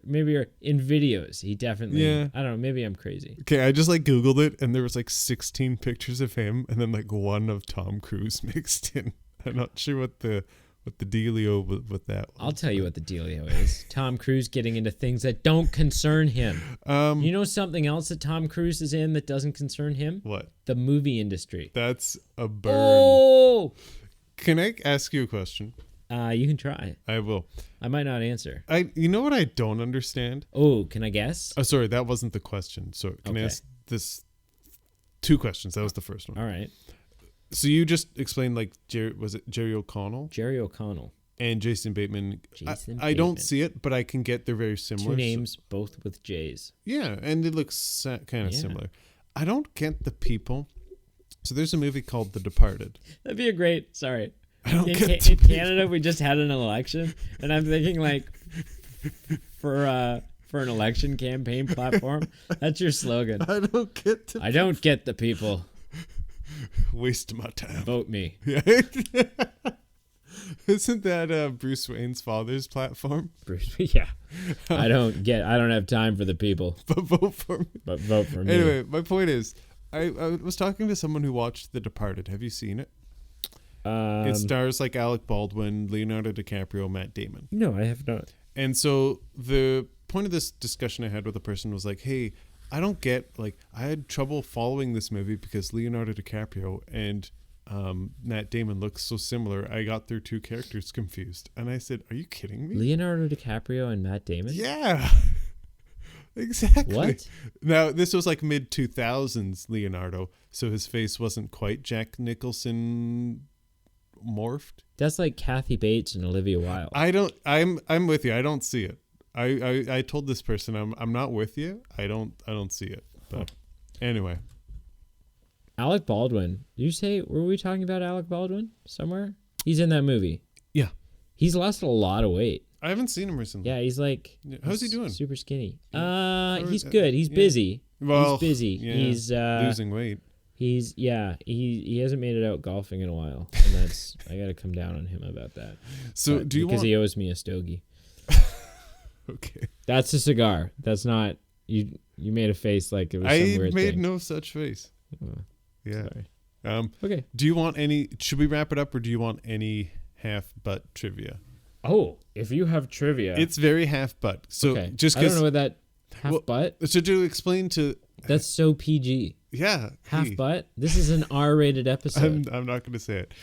in videos. He definitely. Yeah. I don't know. Maybe I'm crazy. Okay, I just like Googled it, and there was like 16 pictures of him, and then like one of Tom Cruise mixed in. I'm not sure what the dealio with that was. I'll tell you what the dealio is. Tom Cruise getting into things that don't concern him. You know something else that Tom Cruise is in that doesn't concern him? What? The movie industry. That's a burn. Oh! Can I ask you a question? You can try. I will. I might not answer. You know what I don't understand? Oh, can I guess? Oh, sorry, that wasn't the question. So can I ask this 2 questions? That was the first one. All right. So you just explained like was it Jerry O'Connell? Jerry O'Connell. And Jason Bateman. I don't see it, but I can get they're very similar. 2 names, both with J's. Yeah, and it looks kind of similar. I don't get the people. So there's a movie called The Departed. That'd be a great. Sorry. I don't get in Canada, we just had an election, and I'm thinking like for an election campaign platform, that's your slogan. I don't get the people. Waste my time. Vote me. Yeah. Isn't that Bruce Wayne's father's platform? Yeah. I don't have time for the people. But vote for me. But vote for me. Anyway, my point is, I was talking to someone who watched The Departed. Have you seen it? It stars like Alec Baldwin, Leonardo DiCaprio, Matt Damon. No, I have not. And so the point of this discussion I had with a person was like, hey, I don't get, like, I had trouble following this movie because Leonardo DiCaprio and Matt Damon look so similar. I got their 2 characters confused. And I said, are you kidding me? Leonardo DiCaprio and Matt Damon? Yeah. Exactly. What? Now, this was like mid-2000s Leonardo, so his face wasn't quite Jack Nicholson morphed. That's like Kathy Bates and Olivia Wilde. I'm with you. I don't see it. I told this person I'm not with you. I don't see it. But anyway. Alec Baldwin. Were we talking about Alec Baldwin somewhere? He's in that movie. Yeah. He's lost a lot of weight. I haven't seen him recently. Yeah, he's like how's he doing? Super skinny. He's good. He's busy. Well, he's busy. Yeah, he's losing weight. He hasn't made it out golfing in a while, and that's I got to come down on him about that. So because he owes me a stogie. Okay. That's a cigar. That's not you. You made a face like it was some weird thing. I made no such face. Yeah. Sorry. Okay. Do you want any? Should we wrap it up, or do you want any half butt trivia? Oh, if you have trivia, it's very half butt. So okay. just I don't know what that half butt. So to explain to that's so PG. Yeah, half butt. This is an R-rated episode. I'm not going to say it.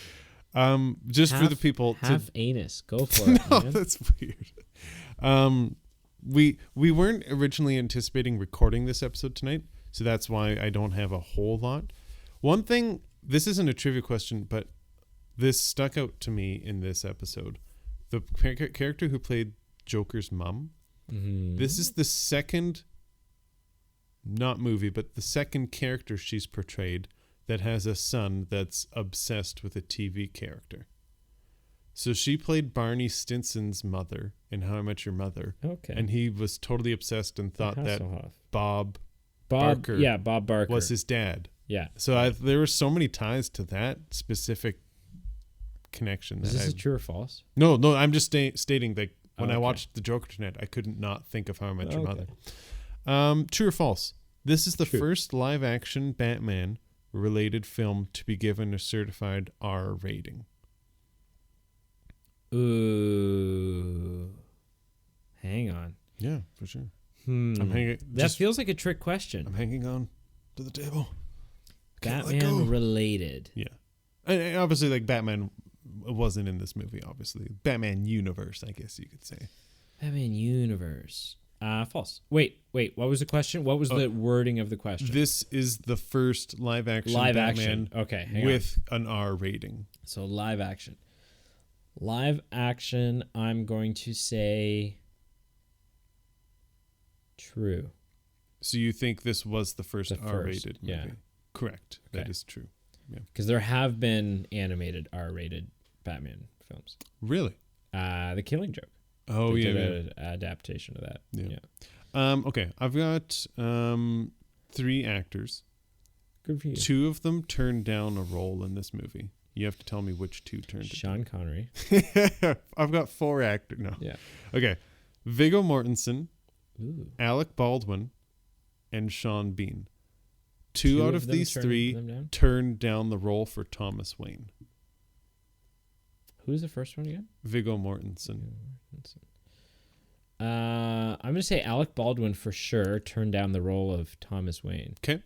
Just for the people. Half anus. Go for it. No, man. That's weird. We weren't originally anticipating recording this episode tonight, so that's why I don't have a whole lot. One thing. This isn't a trivia question, but this stuck out to me in this episode. The character who played Joker's mom. Mm-hmm. This is the second, not movie, but the second character she's portrayed that has a son that's obsessed with a TV character. So she played Barney Stinson's mother in How I Met Your Mother. Okay. And he was totally obsessed and thought that Bob Barker was his dad. Yeah. So there were so many ties to that specific connection. Is this true or false? No, I'm just stating that when I watched the Joker tonight, I couldn't not think of How I Met Your Mother. True or false? This is the first live-action Batman-related film to be given a certified R rating. Ooh. Hang on. Yeah, for sure. That feels like a trick question. I'm hanging on to the table. Batman related. Yeah. And obviously, like, Batman wasn't in this movie, obviously. Batman universe, I guess you could say. Batman universe. False. Wait. What was the question? What was the wording of the question? This is the first live action Okay, with an R rating. So live action. Live action, I'm going to say true. So you think this was the first R-rated movie? Yeah. Correct. Okay. That is true. Yeah. Because there have been animated R-rated Batman films. Really? The Killing Joke. Oh, they yeah. did an adaptation of that. Yeah. Okay. I've got 3 actors. Good for you. 2 of them turned down a role in this movie. You have to tell me which 2 turned down. Sean Connery. I've got 4 actors. No. Yeah. Okay. Viggo Mortensen, Ooh. Alec Baldwin, and Sean Bean. 2 out of these 3 turned down the role for Thomas Wayne. Who's the first one again? Viggo Mortensen. I'm going to say Alec Baldwin for sure turned down the role of Thomas Wayne. Okay.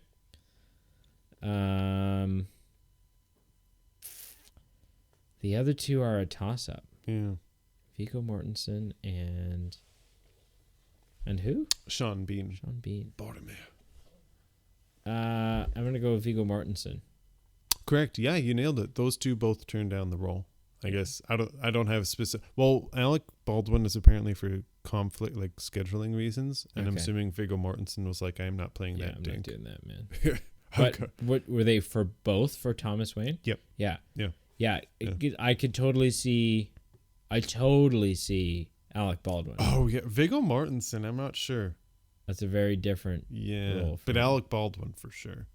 The other two are a toss-up. Yeah. Viggo Mortensen and who? Sean Bean. Sean Bean. Boromir. I'm going to go with Viggo Mortensen. Correct. Yeah, you nailed it. Those two both turned down the role. I guess I don't have specific. Well, Alec Baldwin is apparently for conflict, like scheduling reasons, and I'm assuming Viggo Mortensen was like, "I'm not playing that." I'm dink. not doing that, man. But what were they for? Both for Thomas Wayne? Yep. Yeah. Yeah. Yeah. I could totally see. I totally see Alec Baldwin. Oh yeah, Viggo Mortensen. I'm not sure. That's a very different. Yeah, but Alec Baldwin for sure.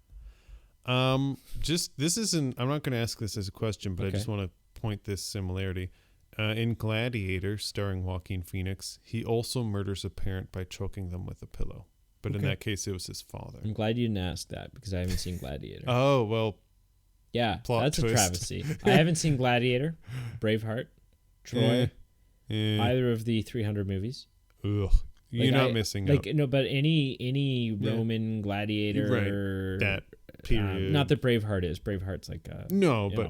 Just this isn't. I'm not going to ask this as a question, but I just want to point this similarity. In Gladiator, starring Joaquin Phoenix, he also murders a parent by choking them with a pillow. But in that case, it was his father. I'm glad you didn't ask that because I haven't seen Gladiator. Oh, well. Yeah, that's twist. A travesty. I haven't seen Gladiator, Braveheart, Troy, either of the 300 movies. Ugh. You're not missing out. No, but any Roman gladiator. Right. That period. Not that Braveheart is. Braveheart's like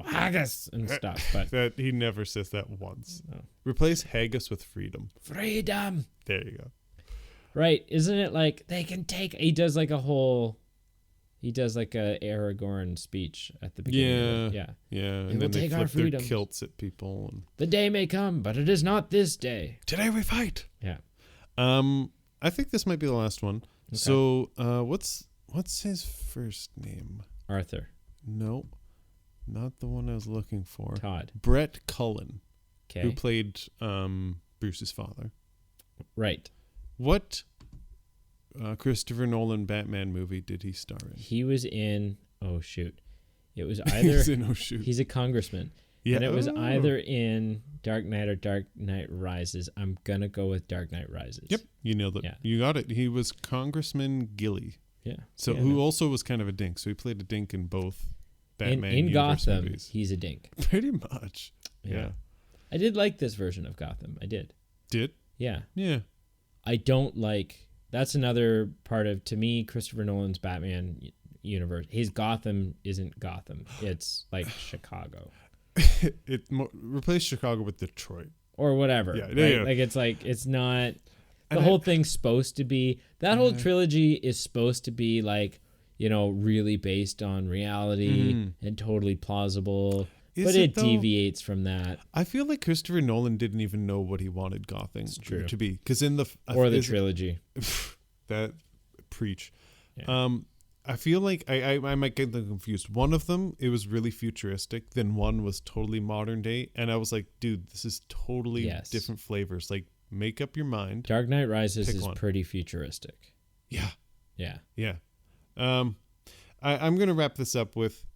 haggis and stuff. But that he never says that once. No. Replace haggis with freedom. Freedom. There you go. Right. Isn't it like they can take... He does like a Aragorn speech at the beginning. Yeah. And then they flip their kilts at people. And the day may come, but it is not this day. Today we fight. Yeah. I think this might be the last one. Okay. So, what's his first name? Arthur. No, not the one I was looking for. Todd. Brett Cullen, who Okay. played Bruce's father. Right. What Christopher Nolan Batman movie did he star in? He was in... Oh, shoot. It was either... He's a congressman. Yeah. And it was either in Dark Knight or Dark Knight Rises. I'm going to go with Dark Knight Rises. Yep. You nailed it. Yeah. You got it. He was Congressman Gilly. Yeah. So who also was kind of a dink. So he played a dink in both Batman in Gotham, movies. He's a dink. Pretty much. Yeah. I did like this version of Gotham. I did. Did? Yeah. Yeah. I don't like... That's another part of, to me, Christopher Nolan's Batman universe. His Gotham isn't Gotham. It's like Chicago. Replace Chicago with Detroit. Or whatever. Yeah. Right? Yeah. Like, it's not... The whole thing's supposed to be... That whole trilogy is supposed to be like, really based on reality and totally plausible. But it deviates from that. I feel like Christopher Nolan didn't even know what he wanted Gotham to be. Because in the... Or the trilogy. That... Preach. Yeah. I feel like I might get them confused. One of them, it was really futuristic. Then one was totally modern day. And I was like, dude, this is totally different flavors. Like, make up your mind. Dark Knight Rises is pretty futuristic. Yeah. Yeah. Yeah. I'm going to wrap this up with,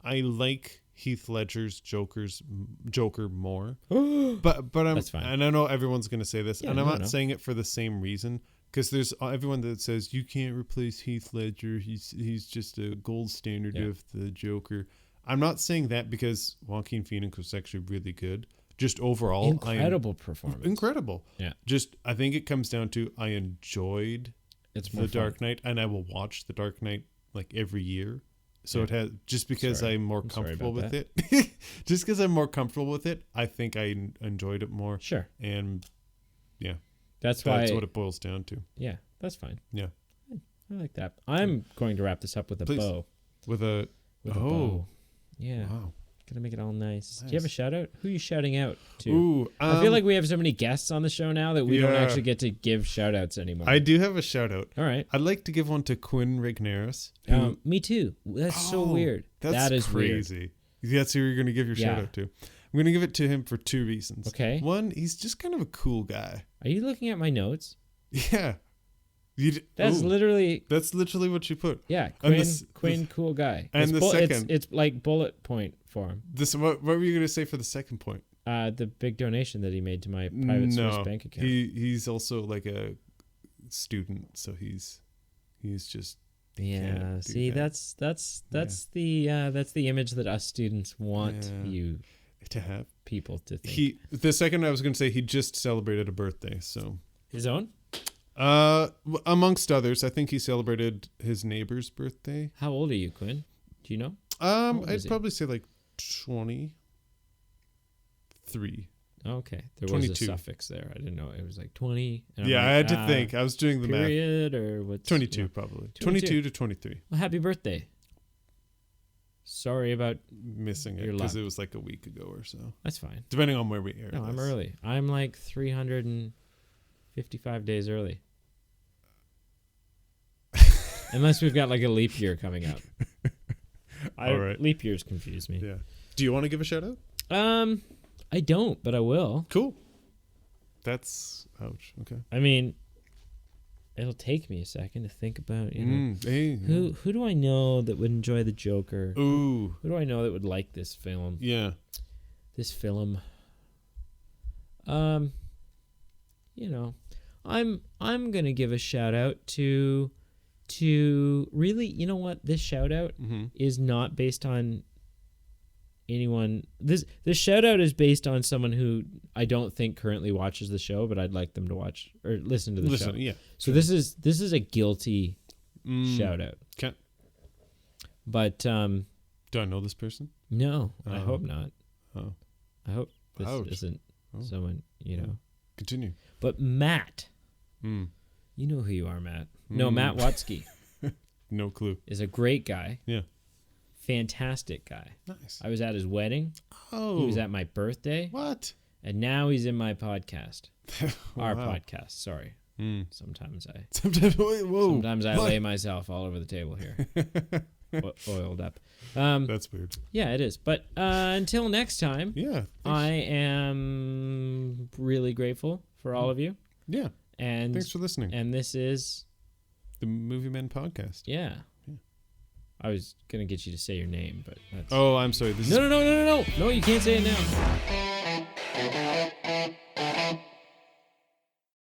I like Heath Ledger's Joker more. but I'm... That's fine. And I know everyone's going to say this. Yeah, and I'm not saying it for the same reason. Because there's everyone that says you can't replace Heath Ledger. He's just a gold standard of the Joker. I'm not saying that because Joaquin Phoenix was actually really good. Just overall, incredible performance. Incredible. Yeah. Just I think it comes down to I enjoyed The Dark Knight, and I will watch The Dark Knight like every year. So it has just because I'm more comfortable with it. Just because I'm more comfortable with it, I think I enjoyed it more. Sure. And yeah. That's what it boils down to. Yeah, that's fine. Yeah. I like that. I'm going to wrap this up with a bow. With a bow. Yeah. Wow. Gonna make it all nice. Do you have a shout out? Who are you shouting out to? Ooh, I feel like we have so many guests on the show now that we don't actually get to give shout outs anymore. I do have a shout out. All right. I'd like to give one to Quinn Regnaris. Me too. That's so weird. That is crazy. Weird. That's who you're going to give your shout out to. I'm going to give it to him for two reasons. Okay. One, he's just kind of a cool guy. Are you looking at my notes? Yeah. That's literally what you put. Yeah, Quinn, cool guy. And the second, it's like bullet point for him. What were you going to say for the second point? The big donation that he made to my private Swiss bank account. He's also like a student, so he's just see that's the image that us students want you to have people to think. The second I was going to say he just celebrated a birthday, so his own. Amongst others, I think he celebrated his neighbor's birthday. How old are you, Quinn? Do you know? I'd probably say like 23. Okay, there 22. was a suffix there. I didn't know it was like 20. Yeah, I had to think. I was doing the period math. Or what's 22 probably. 22 to 23. Well, happy birthday. Sorry about missing it because it was like a week ago or so. That's fine. Depending on where we air. No, I'm early. I'm like 355 days early. Unless we've got like a leap year coming up. All right. Leap years confuse me. Yeah. Do you want to give a shout out? I don't, but I will. Cool. That's ouch. Okay. I mean, it'll take me a second to think about, who do I know that would enjoy the Joker? Ooh. Who do I know that would like this film? Yeah. This film. I'm gonna give a shout out to really, you know what? This shout out is not based on anyone. This shout out is based on someone who I don't think currently watches the show, but I'd like them to watch or listen to the show. Yeah. So this is a guilty shout out. Okay. But do I know this person? No, I hope not. Oh. I hope this isn't someone, Continue. But Matt. You know who you are, Matt. No, Matt Watsky. No clue. Is a great guy. Yeah. Fantastic guy. Nice. I was at his wedding. Oh. He was at my birthday. What? And now he's in my podcast. Wow. Our podcast, sorry. Sometimes I lay myself all over the table here. Oiled up. That's weird. Yeah, it is. But until next time, yeah, I am really grateful for all of you. Yeah. And thanks for listening. And this is the Movie Men Podcast. Yeah. I was gonna get you to say your name, but that's... Oh, I'm sorry. No, you can't say it now.